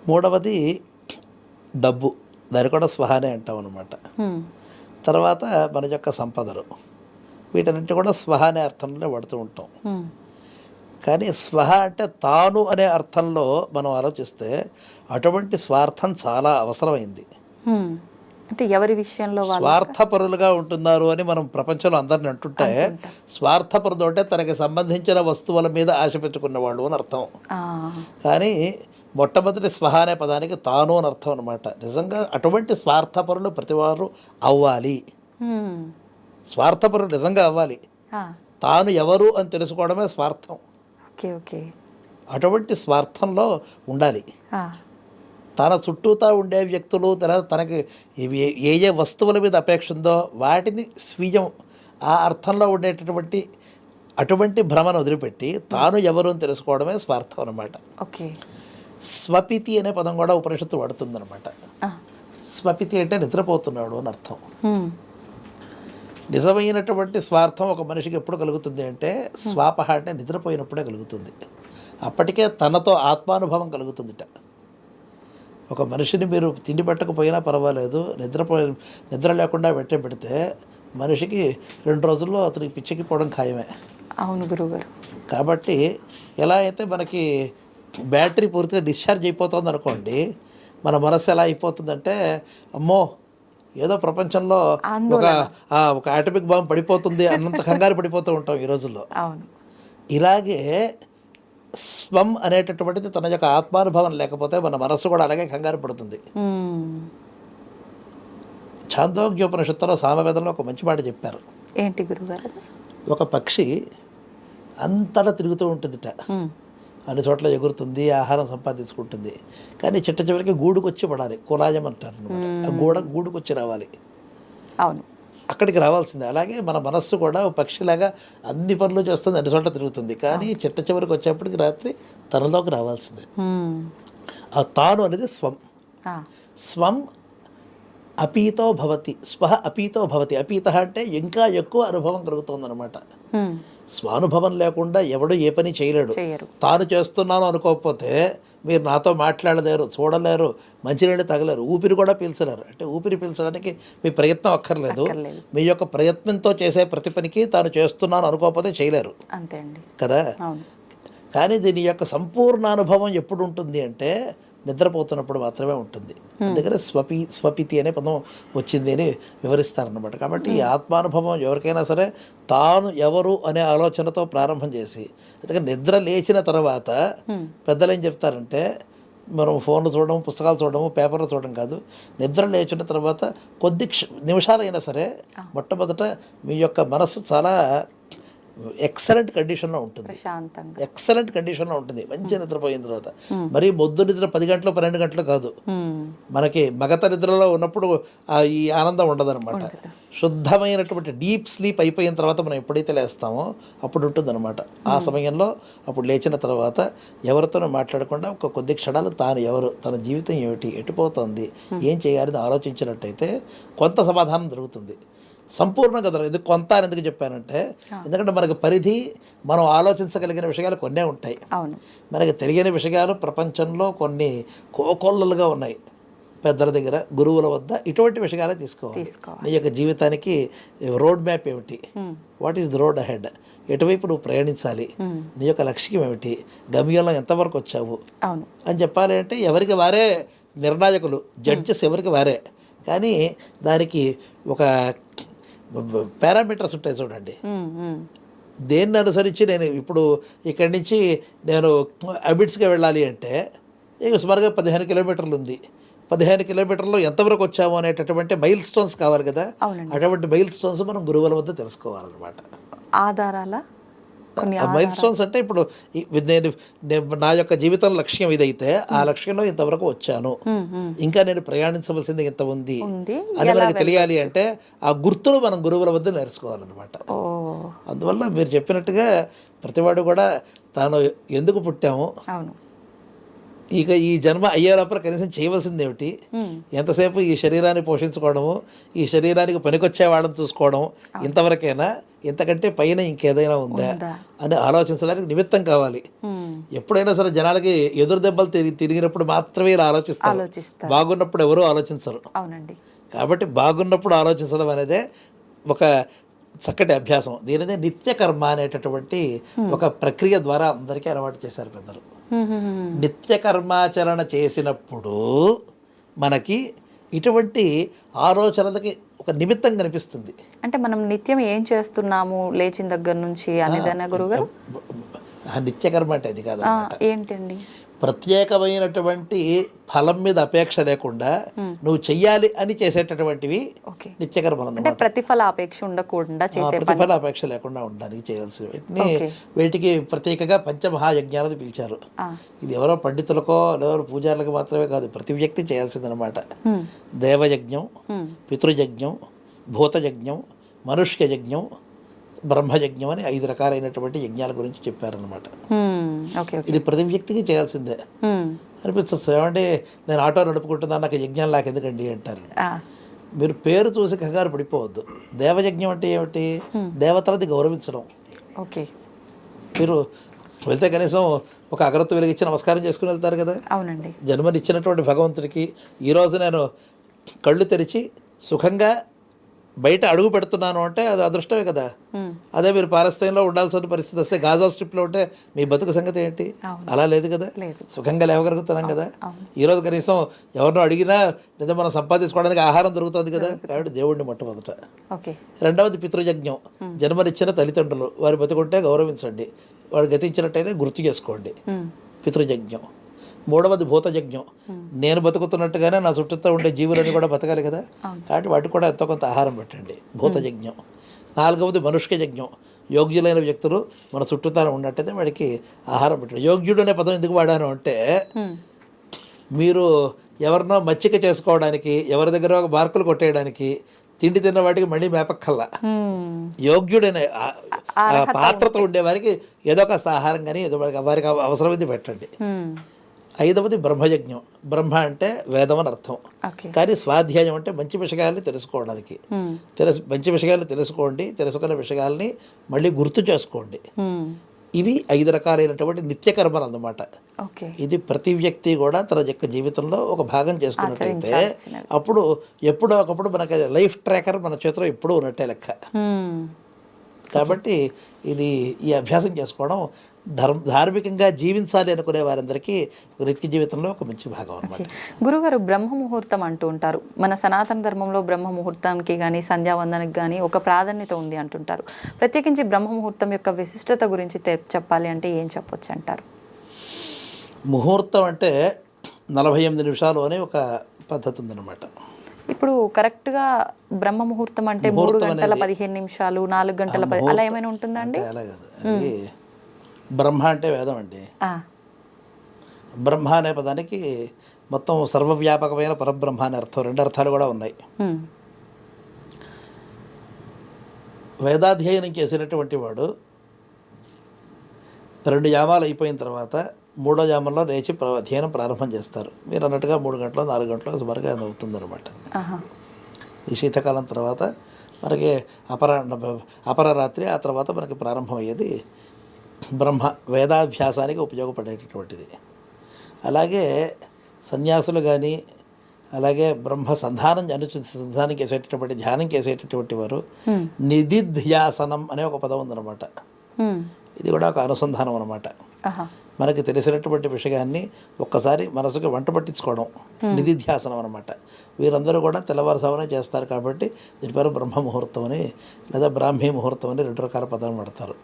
మూడవది డబ్బు, దాన్ని కూడా స్వహానే అంటాం అనమాట. తర్వాత మన యొక్క సంపదలు, వీటన్నిటి కూడా స్వహానే అర్థంలో వాడుతూ ఉంటాం. కానీ స్వహ అంటే తాను అనే అర్థంలో మనం ఆలోచిస్తే అటువంటి స్వార్థం చాలా అవసరమైంది. అంటే ఎవరి విషయంలో స్వార్థపరులుగా ఉంటున్నారు అని మనం ప్రపంచంలో అందరిని అంటుంటే, స్వార్థపరుడు అంటే తనకి సంబంధించిన వస్తువుల మీద ఆశ పెట్టుకున్న వాళ్ళు అని అర్థం. కానీ మొట్టమొదటి స్వహ అనే పదానికి తాను అని అర్థం అనమాట. నిజంగా అటువంటి స్వార్థపరులు ప్రతివారు అవ్వాలి. స్వార్థపరులు నిజంగా అవ్వాలి. తాను ఎవరు అని తెలుసుకోవడమే స్వార్థం. అటువంటి స్వార్థంలో ఉండాలి. తన చుట్టూతా ఉండే వ్యక్తులు, తనకి ఏ ఏ వస్తువుల మీద అపేక్ష ఉందో వాటిని స్వీయం, ఆ అర్థంలో ఉండేటటువంటి అటువంటి భ్రమను వదిలిపెట్టి తాను ఎవరు అని తెలుసుకోవడమే స్వార్థం అనమాట. స్వపితి అనే పదం కూడా ఉపనిషత్తు వాడుతుందన్నమాట. స్వపితి అంటే నిద్రపోతున్నాడు అని అర్థం. నిజమైనటువంటి స్వార్థం ఒక మనిషికి ఎప్పుడు కలుగుతుంది అంటే స్వాపహ అంటే నిద్రపోయినప్పుడే కలుగుతుంది. అప్పటికే తనతో ఆత్మానుభవం కలుగుతుందిట. ఒక మనిషిని మీరు తిండి పెట్టకపోయినా పర్వాలేదు, నిద్ర లేకుండా పెడితే మనిషికి 2 రోజుల్లో అతనికి పిచ్చెక్కిపోవడం ఖాయమే. అవును గురువుగారు. కాబట్టి ఎలా అయితే మనకి బ్యాటరీ పూర్తిగా డిశ్చార్జ్ అయిపోతుంది అనుకోండి, మన మనసు ఎలా అయిపోతుందంటే అమ్మో ఏదో ప్రపంచంలో ఒక ఆటమిక్ బాంబ్ పడిపోతుంది అన్నంత కంగారు పడిపోతూ ఉంటాం ఈ రోజుల్లో. ఇలాగే స్వం అనేటటువంటిది తన యొక్క ఆత్మానుభవం లేకపోతే మన మనస్సు కూడా అలాగే కంగారు పడుతుంది. ఛాందోగ్యోపనిషత్తులో సామవేదంలో ఒక మంచి మాట చెప్పారు. ఏంటి గురుగారు? ఒక పక్షి అంతటా తిరుగుతూ ఉంటుందిట, అన్ని చోట్ల ఎగురుతుంది, ఆహారం సంపాదించుకుంటుంది. కానీ చిట్ట చివరికి గూడుకొచ్చి పడాలి, కులాజం అంటారు అనమాట. ఆ గూడుకొచ్చి రావాలి. అవును, అక్కడికి రావాల్సిందే. అలాగే మన మనస్సు కూడా ఒక పక్షిలాగా అన్ని పనులు చేస్తుంది, అన్ని చోట్ల తిరుగుతుంది. కానీ చిట్ట చివరికి వచ్చేప్పటికి రాత్రి తనలోకి రావాల్సిందే. ఆ తాను అనేది స్వం. స్వం అపీతో భవతి, స్వహ అపీతో భవతి. అపీత అంటే ఇంకా ఎక్కువ అనుభవం కలుగుతుందన్నమాట. స్వానుభవం లేకుండా ఎవడు ఏ పని చేయలేడు. తాను చేస్తున్నాను అనుకోకపోతే మీరు నాతో మాట్లాడలేరు, చూడలేరు, మంచినీళ్ళు తగలేరు, ఊపిరి కూడా పీల్చలేరు. అంటే ఊపిరి పీల్చడానికి మీ ప్రయత్నం అక్కర్లేదు. మీ యొక్క ప్రయత్నంతో చేసే ప్రతి పనికి తాను చేస్తున్నాను అనుకోకపోతే చేయలేరు, అంతే అండి కదా. కానీ దీని యొక్క సంపూర్ణ అనుభవం ఎప్పుడు ఉంటుంది అంటే నిద్రపోతున్నప్పుడు మాత్రమే ఉంటుంది. అందుకని స్వపితి అనే పదం వచ్చింది అని వివరిస్తారన్నమాట. కాబట్టి ఈ ఆత్మానుభవం ఎవరికైనా సరే తాను ఎవరు అనే ఆలోచనతో ప్రారంభం చేసి, అందుకని నిద్ర లేచిన తర్వాత పెద్దలు ఏం చెప్తారంటే, మనం ఫోన్లు చూడడం, పుస్తకాలు చూడడం, పేపర్లు చూడడం కాదు, నిద్ర లేచిన తర్వాత కొద్ది నిమిషాలైనా సరే మొట్టమొదట మీ యొక్క మనస్సు చాలా ఎక్సలెంట్ కండిషన్లో ఉంటుంది, ఎక్సలెంట్ కండిషన్లో ఉంటుంది మంచి నిద్రపోయిన తర్వాత. మరి మొద్దు నిద్ర 10 గంటలు 12 గంటలు కాదు, మనకి మగత నిద్రలో ఉన్నప్పుడు ఈ ఆనందం ఉండదన్నమాట. శుద్ధమైనటువంటి డీప్ స్లీప్ అయిపోయిన తర్వాత మనం ఎప్పుడైతే లేస్తామో అప్పుడు ఉంటుందన్నమాట. ఆ సమయంలో అప్పుడు లేచిన తర్వాత ఎవరితోనూ మాట్లాడకుండా ఒక కొద్ది క్షణాలు తాను ఎవరు, తన జీవితం ఏమిటి, ఎటుపోతుంది, ఏం చేయాలని ఆలోచించినట్టయితే కొంత సమాధానం దొరుకుతుంది. సంపూర్ణంగా దొరకదు. ఇది కొంత అని ఎందుకు చెప్పానంటే, ఎందుకంటే మనకు పరిధి, మనం ఆలోచించగలిగిన విషయాలు కొన్నే ఉంటాయి. మనకి తెలియని విషయాలు ప్రపంచంలో కొన్ని కోకొల్లలుగా ఉన్నాయి. పెద్దల దగ్గర, గురువుల వద్ద ఇటువంటి విషయాలే తీసుకోవాలి. నీ యొక్క జీవితానికి రోడ్ మ్యాప్ ఏమిటి, what is the road ahead, ఎటువైపు నువ్వు ప్రయాణించాలి, నీ యొక్క లక్ష్యం ఏమిటి, గమ్యంలో ఎంతవరకు వచ్చావు అని చెప్పాలి. అంటే ఎవరికి వారే నిర్ణాయకులు, జడ్జెస్ ఎవరికి వారే. కానీ దానికి ఒక పారామీటర్స్ ఉంటాయి చూడండి. దేన్ని అనుసరించి నేను ఇప్పుడు ఇక్కడి నుంచి నేను అబిడ్స్కి వెళ్ళాలి అంటే ఇక సుమారుగా 15 కిలోమీటర్లు ఉంది. 15 కిలోమీటర్లో ఎంతవరకు వచ్చాము అనేటటువంటి మైల్ స్టోన్స్ కావాలి కదా. అటువంటి మైల్ స్టోన్స్ మనం గురువుల వద్ద తెలుసుకోవాలన్నమాట. ఆధారాల మైల్ స్టోన్స్ అంటే ఇప్పుడు నేను నా యొక్క జీవితం లక్ష్యం ఇదైతే ఆ లక్ష్యంలో ఇంతవరకు వచ్చాను, ఇంకా నేను ప్రయాణించవలసింది ఇంత ఉంది అని మనకి తెలియాలి అంటే ఆ గుర్తులు మనం గురువుల వద్ద నేర్చుకోవాలన్నమాట. అందువల్ల మీరు చెప్పినట్టుగా ప్రతివాడు కూడా తాను ఎందుకు పుట్టాము, ఇక ఈ జన్మ అయ్యే లోపల కనీసం చేయవలసింది ఏమిటి, ఎంతసేపు ఈ శరీరాన్ని పోషించుకోవడము, ఈ శరీరానికి పనికొచ్చే వాళ్ళని చూసుకోవడం, ఇంతవరకైనా, ఇంతకంటే పైన ఇంకేదైనా ఉందా అని ఆలోచించడానికి నిమిత్తం కావాలి. ఎప్పుడైనా సరే జనాలకి ఎదురు దెబ్బలు తిరిగినప్పుడు మాత్రమే ఇలా ఆలోచిస్తారు, బాగున్నప్పుడు ఎవరూ ఆలోచించరు. కాబట్టి బాగున్నప్పుడు ఆలోచించడం అనేదే ఒక చక్కటి అభ్యాసం. దీనిదే నిత్య కర్మ అనేటటువంటి ఒక ప్రక్రియ ద్వారా అందరికీ అలవాటు చేశారు పెద్దలు. నిత్య కర్మాచరణ చేసినప్పుడు మనకి ఇటువంటి ఆలోచనలకి ఒక నిమిత్తం కనిపిస్తుంది. అంటే మనం నిత్యం ఏం చేస్తున్నాము లేచిన దగ్గర నుంచి అనేదన్నా గురుగారు? నిత్య కర్మ అంటే అది కాదు, ఏంటండి, ప్రత్యేకమైనటువంటి ఫలం మీద అపేక్ష లేకుండా నువ్వు చెయ్యాలి అని చేసేటటువంటివి నిత్యకర్మలు అన్నమాట. ప్రతిఫల అపేక్ష ఉండకుండా చేసే, ప్రతిఫల అపేక్ష లేకుండా ఉండడానికి చేయాల్సి వీటికి ప్రత్యేకంగా పంచమహాయజ్ఞాలను పిలిచారు. ఇది ఎవరో పండితులకో ఎవరో పూజారులకు మాత్రమే కాదు, ప్రతి వ్యక్తి చేయాల్సిందనమాట. దేవయజ్ఞం, పితృయజ్ఞం, భూతయజ్ఞం, మనుష్య యజ్ఞం, బ్రహ్మయజ్ఞం అని 5 రకాలైనటువంటి యజ్ఞాల గురించి చెప్పారనమాట. ఇది ప్రతి వ్యక్తికి చేయాల్సిందే. అనిపిస్తుంది, ఏమంటే నేను ఆటో నడుపుకుంటున్నాను నాకు యజ్ఞం లాగా ఎందుకండి అంటారు. మీరు పేరు చూసి కంగారు పడిపోవద్దు. దేవయజ్ఞం అంటే ఏమిటి? దేవతలది గౌరవించడం. మీరు వెళ్తే కనీసం ఒక అగరత్తు వెలిగించి నమస్కారం చేసుకుని వెళ్తారు కదా. అవునండి. జన్మనిచ్చినటువంటి భగవంతుడికి ఈరోజు నేను కళ్ళు తెరిచి సుఖంగా బయట అడుగు పెడుతున్నాను అంటే అది అదృష్టమే కదా. అదే మీరు పాలస్తీన్లో ఉండాల్సిన పరిస్థితి వస్తే, గాజా స్ట్రిప్లో ఉంటే మీ బతుకు సంగతి ఏంటి? అలా లేదు కదా, సుఖంగా లేవగలుగుతున్నాం కదా. ఈరోజు కనీసం ఎవరినో అడిగినా లేదా మనం సంపాదించుకోవడానికి ఆహారం దొరుకుతుంది కదా. కాబట్టి దేవుడిని మొట్టమొదట. రెండవది పితృయజ్ఞం, జన్మనిచ్చిన తల్లిదండ్రులు, వారి బతుకుంటే గౌరవించండి, వాడు గతించినట్టయితే గుర్తు చేసుకోండి, పితృయజ్ఞం. మూడవది భూతయజ్ఞం, నేను బతుకుతున్నట్టుగానే నా చుట్టూతో ఉండే జీవులని కూడా బతకాలి కదా, కాబట్టి వాటికి కూడా ఎంతో కొంత ఆహారం పెట్టండి, భూతయజ్ఞం. నాలుగవది మనుష్య యజ్ఞం, యోగ్యులైన వ్యక్తులు మన చుట్టూతానే ఉన్నట్టయితే వాడికి ఆహారం పెట్టడం. యోగ్యుడు అనే పదం ఎందుకు వాడాను అంటే, మీరు ఎవరినో మచ్చిక చేసుకోవడానికి, ఎవరి దగ్గర ఒక మార్కులు కొట్టేయడానికి తిండి తిన్న వాటికి మళ్ళీ మేపక్కల్లా. యోగ్యుడనే పాత్రత ఉండేవారికి ఏదో కాస్త ఆహారం కానీ ఏదో వారికి అవసరమైంది పెట్టండి. 5వది బ్రహ్మయజ్ఞం. బ్రహ్మ అంటే వేదం అని అర్థం, కానీ స్వాధ్యాయం అంటే మంచి విషయాల్ని తెలుసుకోవడానికి. మంచి విషయాలు తెలుసుకోండి, తెలుసుకున్న విషయాల్ని మళ్ళీ గుర్తు చేసుకోండి. ఇవి 5 రకాలైనటువంటి నిత్యకర్మలు అన్నమాట. ఇది ప్రతి వ్యక్తి కూడా తన యొక్క జీవితంలో ఒక భాగం చేసుకున్నట్టయితే అప్పుడు ఎప్పుడో ఒకప్పుడు మనకి లైఫ్ ట్రాకర్ మన చేతిలో ఎప్పుడూ ఉన్నట్టే లెక్క. కాబట్టి ఈ అభ్యాసం చేసుకోవడం ధార్మికంగా జీవించాలి అనుకునే వారందరికీ నిత్య జీవితంలో ఒక మంచి భాగం అన్నమాట. గురుగారు, బ్రహ్మ ముహూర్తం అంటూ ఉంటారు. మన సనాతన ధర్మంలో బ్రహ్మ ముహూర్తానికి కానీ సంధ్యావందనకి కానీ ఒక ప్రాధాన్యత ఉంది అంటుంటారు. ప్రత్యేకించి బ్రహ్మ ముహూర్తం యొక్క విశిష్టత గురించి చెప్పాలి అంటే ఏం చెప్పొచ్చు అంటారు? ముహూర్తం అంటే 48 నిమిషాలు అనే ఒక పద్ధతి ఉందన్నమాట. ఇప్పుడు కరెక్ట్గా బ్రహ్మ ముహూర్తం అంటే 3 గంటల 15 నిమిషాలు, 4 గంటల అలా ఏమైనా ఉంటుందండి? అలా కాదు. బ్రహ్మ అంటే వేదం అండి. బ్రహ్మ అనే పదానికి మొత్తం సర్వవ్యాపకమైన పరబ్రహ్మ అనే అర్థం, 2 అర్థాలు కూడా ఉన్నాయి. వేదాధ్యయనం చేసినటువంటి వాడు 2 యామాలు అయిపోయిన తర్వాత 3వ యామంలో లేచి అధ్యయనం ప్రారంభం చేస్తారు. మీరు అన్నట్టుగా 3 గంటలు 4 గంటలు సుమారుగా అది అవుతుందన్నమాట. ఈ శీతాకాలం తర్వాత మనకి అపరరాత్రి, ఆ తర్వాత మనకి ప్రారంభం అయ్యేది బ్రహ్మ వేదాభ్యాసానికి ఉపయోగపడేటటువంటిది. అలాగే సన్యాసులు కానీ, అలాగే బ్రహ్మ సంధానం చేసేటటువంటి ధ్యానం చేసేటటువంటి వారు నిధిధ్యాసనం అనే ఒక పదం ఉందన్నమాట. ఇది కూడా ఒక అనుసంధానం అన్నమాట. మనకి తెలిసినటువంటి విషయాన్ని ఒక్కసారి మనసుకు వంట పట్టించుకోవడం నిధిధ్యాసనం అనమాట. వీరందరూ కూడా తెల్లవారుసామనే చేస్తారు కాబట్టి దీని పేరు బ్రహ్మ ముహూర్తం అని లేదా బ్రాహ్మీ ముహూర్తం అని 2 రకాల పదాలు పడతారు.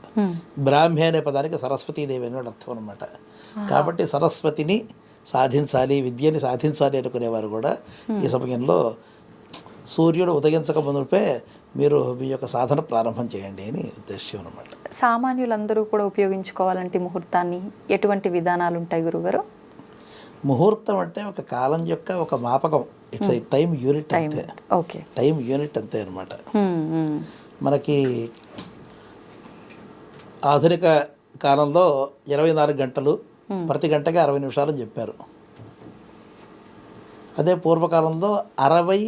బ్రాహ్మి అనే పదానికి సరస్వతీదేవి అని అర్థం అనమాట. కాబట్టి సరస్వతిని సాధించాలి, విద్యని సాధించాలి అనుకునేవారు కూడా ఈ సమయంలో సూర్యుడు ఉదయించక మునుపే మీరు మీ యొక్క సాధన ప్రారంభం చేయండి అని ఉద్దేశ్యం అనమాట. సామాన్యులందరూ కూడా ఉపయోగించుకోవాలంటే ముహూర్తాన్ని ఎటువంటి విధానాలు ఉంటాయి గురుగారు? ముహూర్తం అంటే ఒక కాలం యొక్క ఒక మాపకం. ఇట్స్ ఐ టైం యూనిట్ అంతే. టైం యూనిట్ అంతే అనమాట. మనకి ఆధునిక కాలంలో 24 గంటలు, ప్రతి గంటకి 60 నిమిషాలు అని చెప్పారు. అదే పూర్వకాలంలో 60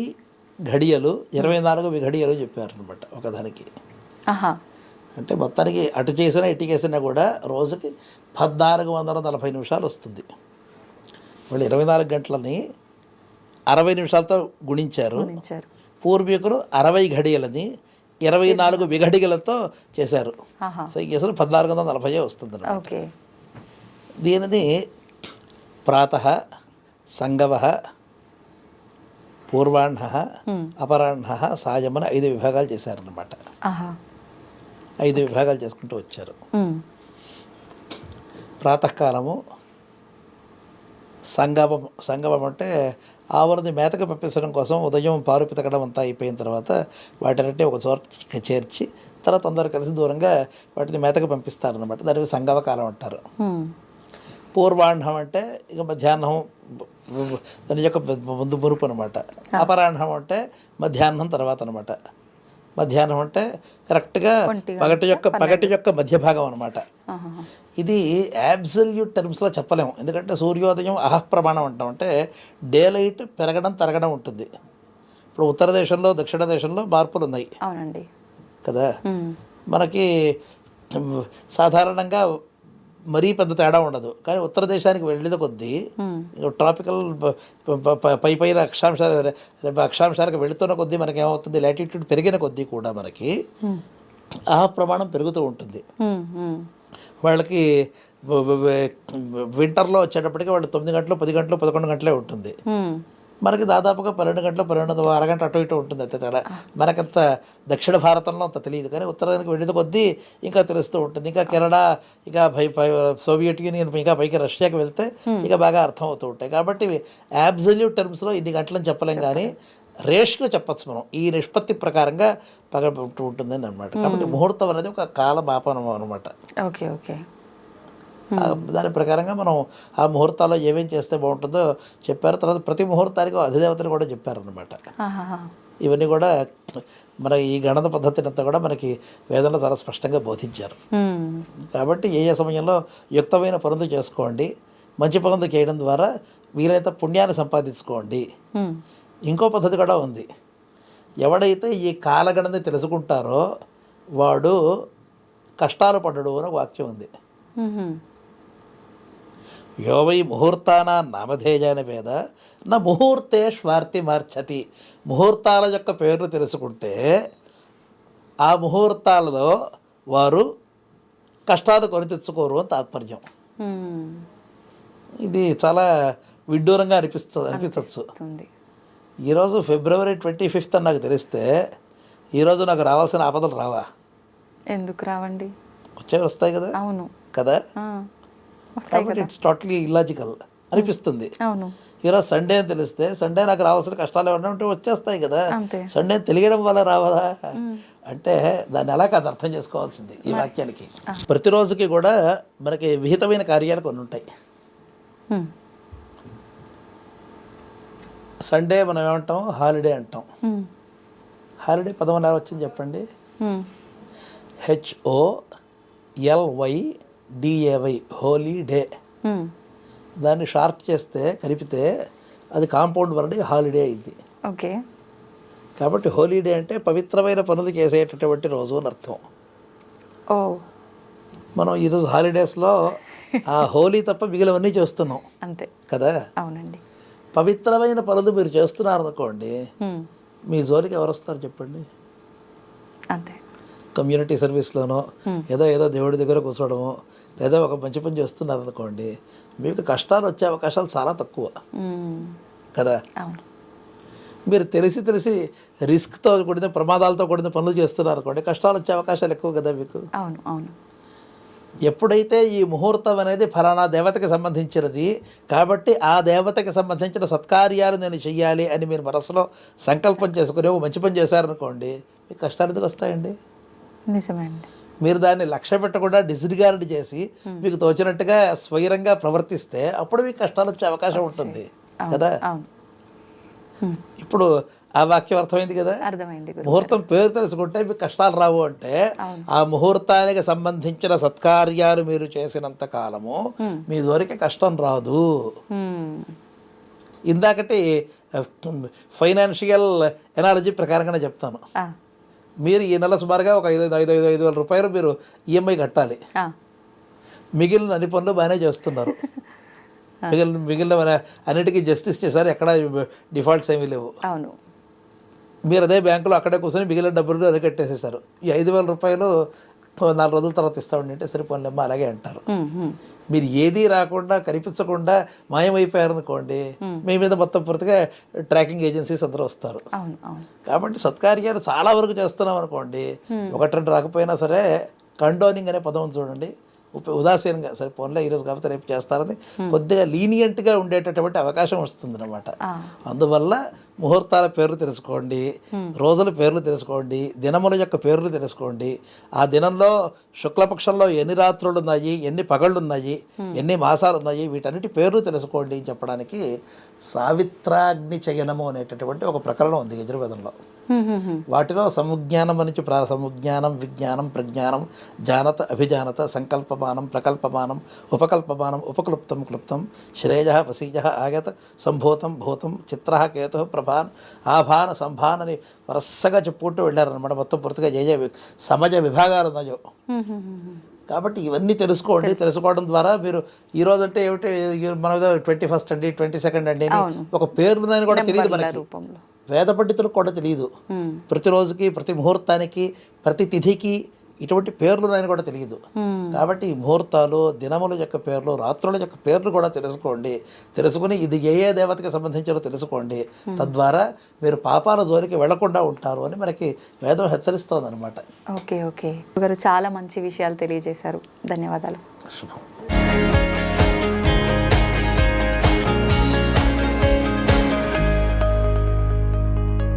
ఘడియలు 24 విఘడియలు చెప్పారు అనమాట ఒకదానికి. అంటే మొత్తానికి అటు చేసినా ఇటు చేసినా కూడా రోజుకి 1440 నిమిషాలు వస్తుంది. వాళ్ళు 24 గంటలని 60 నిమిషాలతో గుణించారు. పూర్వీకులు 60 ఘడియలని 24 విఘడియలతో చేశారు. సో ఈ కేసులో 1440 వస్తుంది. దీనిని ప్రాతః, సంగవ, పూర్వాహ్న, అపరాహ్న, సాయం అని 5 విభాగాలు చేశారన్నమాట. 5 విభాగాలు చేసుకుంటూ వచ్చారు. ప్రాతకాలము సంగమం అంటే ఆవులని మేతకు పంపించడం కోసం ఉదయం పాలు పితకడం అంతా అయిపోయిన తర్వాత వాటిని ఒక చోట చేర్చి తర్వాత అందరూ కలిసి దూరంగా వాటిని మేతకు పంపిస్తారనమాట. దానికి సంగమ కాలం అంటారు. పూర్వాహ్నం అంటే ఇక మధ్యాహ్నం, దాని యొక్క ముందు మురుపు అనమాట. అపరాహ్నం అంటే మధ్యాహ్నం తర్వాత అనమాట. మధ్యాహ్నం అంటే కరెక్ట్గా పగటి యొక్క మధ్య భాగం అనమాట. ఇది యాబ్సల్యూట్ టర్మ్స్లో చెప్పలేము, ఎందుకంటే సూర్యోదయం అహప్రమాణం అంటాం. అంటే డే లైట్ పెరగడం తరగడం ఉంటుంది. ఇప్పుడు ఉత్తర దేశంలో దక్షిణ దేశంలో మార్పులు ఉన్నాయి కదా. మనకి సాధారణంగా మరీ పెద్ద తేడా ఉండదు, కానీ ఉత్తర దేశానికి వెళ్ళిన కొద్దీ ట్రాపికల్ పైన అక్షాంశాలకు వెళుతున్న కొద్దీ మనకి ఏమవుతుంది, లాటిట్యూడ్ పెరిగిన కొద్దీ కూడా మనకి ఆ ప్రమాణం పెరుగుతూ ఉంటుంది. వాళ్ళకి వింటర్లో వచ్చేటప్పటికి వాళ్ళు 9 గంటలు 10 గంటలు 11 గంటలే ఉంటుంది. మనకి దాదాపుగా 12 గంటలు 12 అరగంట అటు ఇటు ఉంటుంది అంతే తేడా. మనకంత దక్షిణ భారతంలో అంత తెలియదు, కానీ ఉత్తరానికి వెళ్ళిన కొద్దీ ఇంకా తెలుస్తూ ఉంటుంది. ఇంకా కెనడా, ఇంకా సోవియట్ యూనియన్, ఇంకా పైకి రష్యాకి వెళ్తే ఇంకా బాగా అర్థం అవుతూ ఉంటాయి. కాబట్టి యాబ్సల్యూట్ టర్మ్స్లో ఇన్ని గంటలని చెప్పలేం, కానీ రేష్గా చెప్పచ్చు మనం, ఈ నిష్పత్తి ప్రకారంగా పగబట్టు ఉంటుందని అనమాట. కాబట్టి ముహూర్తం అనేది ఒక కాల మాపనం అనమాట. Okay okay. దాని ప్రకారంగా మనం ఆ ముహూర్తాల్లో ఏమేం చేస్తే బాగుంటుందో చెప్పారు. తర్వాత ప్రతి ముహూర్తానికి అధిదేవతని కూడా చెప్పారనమాట. ఇవన్నీ కూడా మన ఈ గణన పద్ధతిని అంతా కూడా మనకి వేదంలో చాలా స్పష్టంగా బోధించారు. కాబట్టి ఏ సమయంలో యుక్తమైన పనులు చేసుకోండి, మంచి పనులు చేయడం ద్వారా వీలైతే పుణ్యాన్ని సంపాదించుకోండి. ఇంకో పద్ధతి కూడా ఉంది. ఎవడైతే ఈ కాలగణని తెలుసుకుంటారో వాడు కష్టాలు పడడు అని ఒక వాక్యం ఉంది. యోవై ముహూర్తాన నామధేయాన వేద నా ముహూర్తే స్వార్తి మార్చతి. ముహూర్తాల యొక్క పేర్లు తెలుసుకుంటే ఆ ముహూర్తాలలో వారు కష్టాలు కొని తెచ్చుకోరు అని తాత్పర్యం. ఇది చాలా విడ్డూరంగా అనిపించవచ్చు. ఈరోజు February 25th అని నాకు తెలిస్తే ఈరోజు నాకు రావాల్సిన ఆపదలు రావా? ఎందుకు రావండి? వస్తాయి కదా. అవును కదా. కాబట్టి ఇట్స్ టోటలీ ఇల్లాజికల్ అనిపిస్తుంది. ఈరోజు సండే అని తెలిస్తే సండే నాకు రావాల్సిన కష్టాలు ఏమన్నా ఉంటే వచ్చేస్తాయి కదా. సండే తెలియడం వల్ల రావదా అంటే దాన్ని ఎలా కాదు అర్థం చేసుకోవాల్సింది ఈ వాక్యానికి. ప్రతిరోజుకి కూడా మనకి విహితమైన కార్యాలు కొన్ని ఉంటాయి. సండే మనం ఏమంటాం? హాలిడే అంటాం. హాలిడే పదం ఎలా వచ్చింది చెప్పండి? HOLYDAY holy day. దాన్ని షార్ట్ చేస్తే కలిపితే అది కాంపౌండ్ వర్డ్ హాలిడే అయింది. ఓకే. కాబట్టి హోలీడే అంటే పవిత్రమైన పనులు చేసేటటువంటి రోజు అని అర్థం. మనం ఈరోజు హాలిడేస్లో ఆ హోలీ తప్ప మిగిలినవన్నీ చేస్తున్నాం అంతే కదా. అవునండి. పవిత్రమైన పనులు మీరు చేస్తున్నారు అనుకోండి, మీ జోలికి ఎవరు వస్తారు చెప్పండి? అంతే. కమ్యూనిటీ సర్వీస్లోనో ఏదో దేవుడి దగ్గర కూర్చోవడమో లేదా ఒక మంచి పని చేస్తున్నారు అనుకోండి, మీకు కష్టాలు వచ్చే అవకాశాలు చాలా తక్కువ కదా. మీరు తెలిసి రిస్క్తో కూడిన ప్రమాదాలతో కూడిన పనులు చేస్తున్నారు అనుకోండి, కష్టాలు వచ్చే అవకాశాలు ఎక్కువ కదా మీకు. అవును అవును. ఎప్పుడైతే ఈ ముహూర్తం అనేది ఫలానా దేవతకి సంబంధించినది కాబట్టి ఆ దేవతకి సంబంధించిన సత్కార్యాలు నేను చెయ్యాలి అని మీరు మనసులో సంకల్పం చేసుకుని ఒక మంచి పని చేశారనుకోండి, మీకు కష్టాలు ఎందుకు వస్తాయండి? నిజమే అండి. మీరు దాన్ని లక్ష్య పెట్టకుండా డిస్రిగార్డ్ చేసి మీకు తోచినట్టుగా స్వైరంగా ప్రవర్తిస్తే అప్పుడు మీకు కష్టాలు వచ్చే అవకాశం ఉంటుంది కదా. ఇప్పుడు ఆ వాక్యం అర్థమైంది కదా. అర్థమైంది. ముహూర్తం పేరు తెలుసుకుంటే మీకు కష్టాలు రావు అంటే ఆ ముహూర్తానికి సంబంధించిన సత్కార్యాలు మీరు చేసినంత కాలము మీ జోరికి కష్టం రాదు. ఇందాకటి ఫైనాన్షియల్ ఎనాలజీ ప్రకారంగానే చెప్తాను. మీరు ఈ నెల సుమారుగా ఒక 5,000 రూపాయలు మీరు ఈఎంఐ కట్టాలి. మిగిలిన అన్ని పనులు బాగానే చేస్తున్నారు. మిగిలిన అన్నిటికీ జస్టిస్ చేశారు, ఎక్కడ డిఫాల్ట్స్ ఏమీ లేవు. అవును. మీరు అదే బ్యాంకులో అక్కడే కూర్చొని మిగిలిన డబ్బులు అరకట్టేసేసారు. ఈ 5,000 రూపాయలు 4 రోజుల తర్వాత ఇస్తామండి అంటే సరిపోలేమ్మా అలాగే అంటారు. మీరు ఏదీ రాకుండా కనిపించకుండా మాయమైపోయారనుకోండి, మీ మీద మొత్తం పూర్తిగా ట్రాకింగ్ ఏజెన్సీస్ అందరూ వస్తారు. కాబట్టి సత్కార్యాలు చాలా వరకు చేస్తున్నాం అనుకోండి, 1-2 రాకపోయినా సరే కండోనింగ్ అనే పదం చూడండి, ఉదాసీనంగా సరే పోన్లే ఈరోజు కాకపోతే రేపు చేస్తారని కొద్దిగా లీనియంట్గా ఉండేటటువంటి అవకాశం వస్తుంది అన్నమాట. అందువల్ల ముహూర్తాల పేర్లు తెలుసుకోండి, రోజుల పేర్లు తెలుసుకోండి, దినముల యొక్క పేర్లు తెలుసుకోండి. ఆ దినంలో శుక్లపక్షంలో ఎన్ని రాత్రులు ఉన్నాయి, ఎన్ని పగళ్ళు ఉన్నాయి, ఎన్ని మాసాలు ఉన్నాయి, వీటన్నిటి పేర్లు తెలుసుకోండి అని చెప్పడానికి సావిత్రాగ్ని చయనము అనేటటువంటి ఒక ప్రకరణం ఉంది యజుర్వేదంలో. వాటిలో సముజ్ఞానం నుంచి సముజ్ఞానం, విజ్ఞానం, ప్రజ్ఞానం, జానత, అభిజానత, సంకల్పమానం, ప్రకల్పమానం, ఉపకల్పమానం, ఉపక్లుప్తం, క్లుప్తం, శ్రేయ, వసీజ, ఆగత, సంభూతం, భూతం, చిత్ర, కేతు, ప్రభాన్, ఆభాన, సంభాన్ అని వరుసగా చెప్పుకుంటూ వెళ్ళారనమాట. మొత్తం పూర్తిగా సమజ విభాగాలు ఉన్నాయో. కాబట్టి ఇవన్నీ తెలుసుకోండి. తెలుసుకోవడం ద్వారా మీరు ఈరోజు అంటే ఏమిటి మన 21st అండి, 22nd అండి ఒక పేర్లు కూడా తెలియదు మనకి. వేద పండితులకు కూడా తెలియదు. ప్రతిరోజుకి, ప్రతి ముహూర్తానికి, ప్రతి తిథికి ఇటువంటి పేర్లు అని కూడా తెలియదు. కాబట్టి ఈ ముహూర్తాలు, దినముల యొక్క పేర్లు, రాత్రుల యొక్క పేర్లు కూడా తెలుసుకోండి. తెలుసుకుని ఇది ఏ ఏ దేవతకి సంబంధించాలో తెలుసుకోండి. తద్వారా మీరు పాపాల జోలికి వెళ్లకుండా ఉంటారు అని మనకి వేదం హెచ్చరిస్తోంది అనమాట. ఓకే ఓకే గారు, చాలా మంచి విషయాలు తెలియజేశారు. ధన్యవాదాలు. శుభం.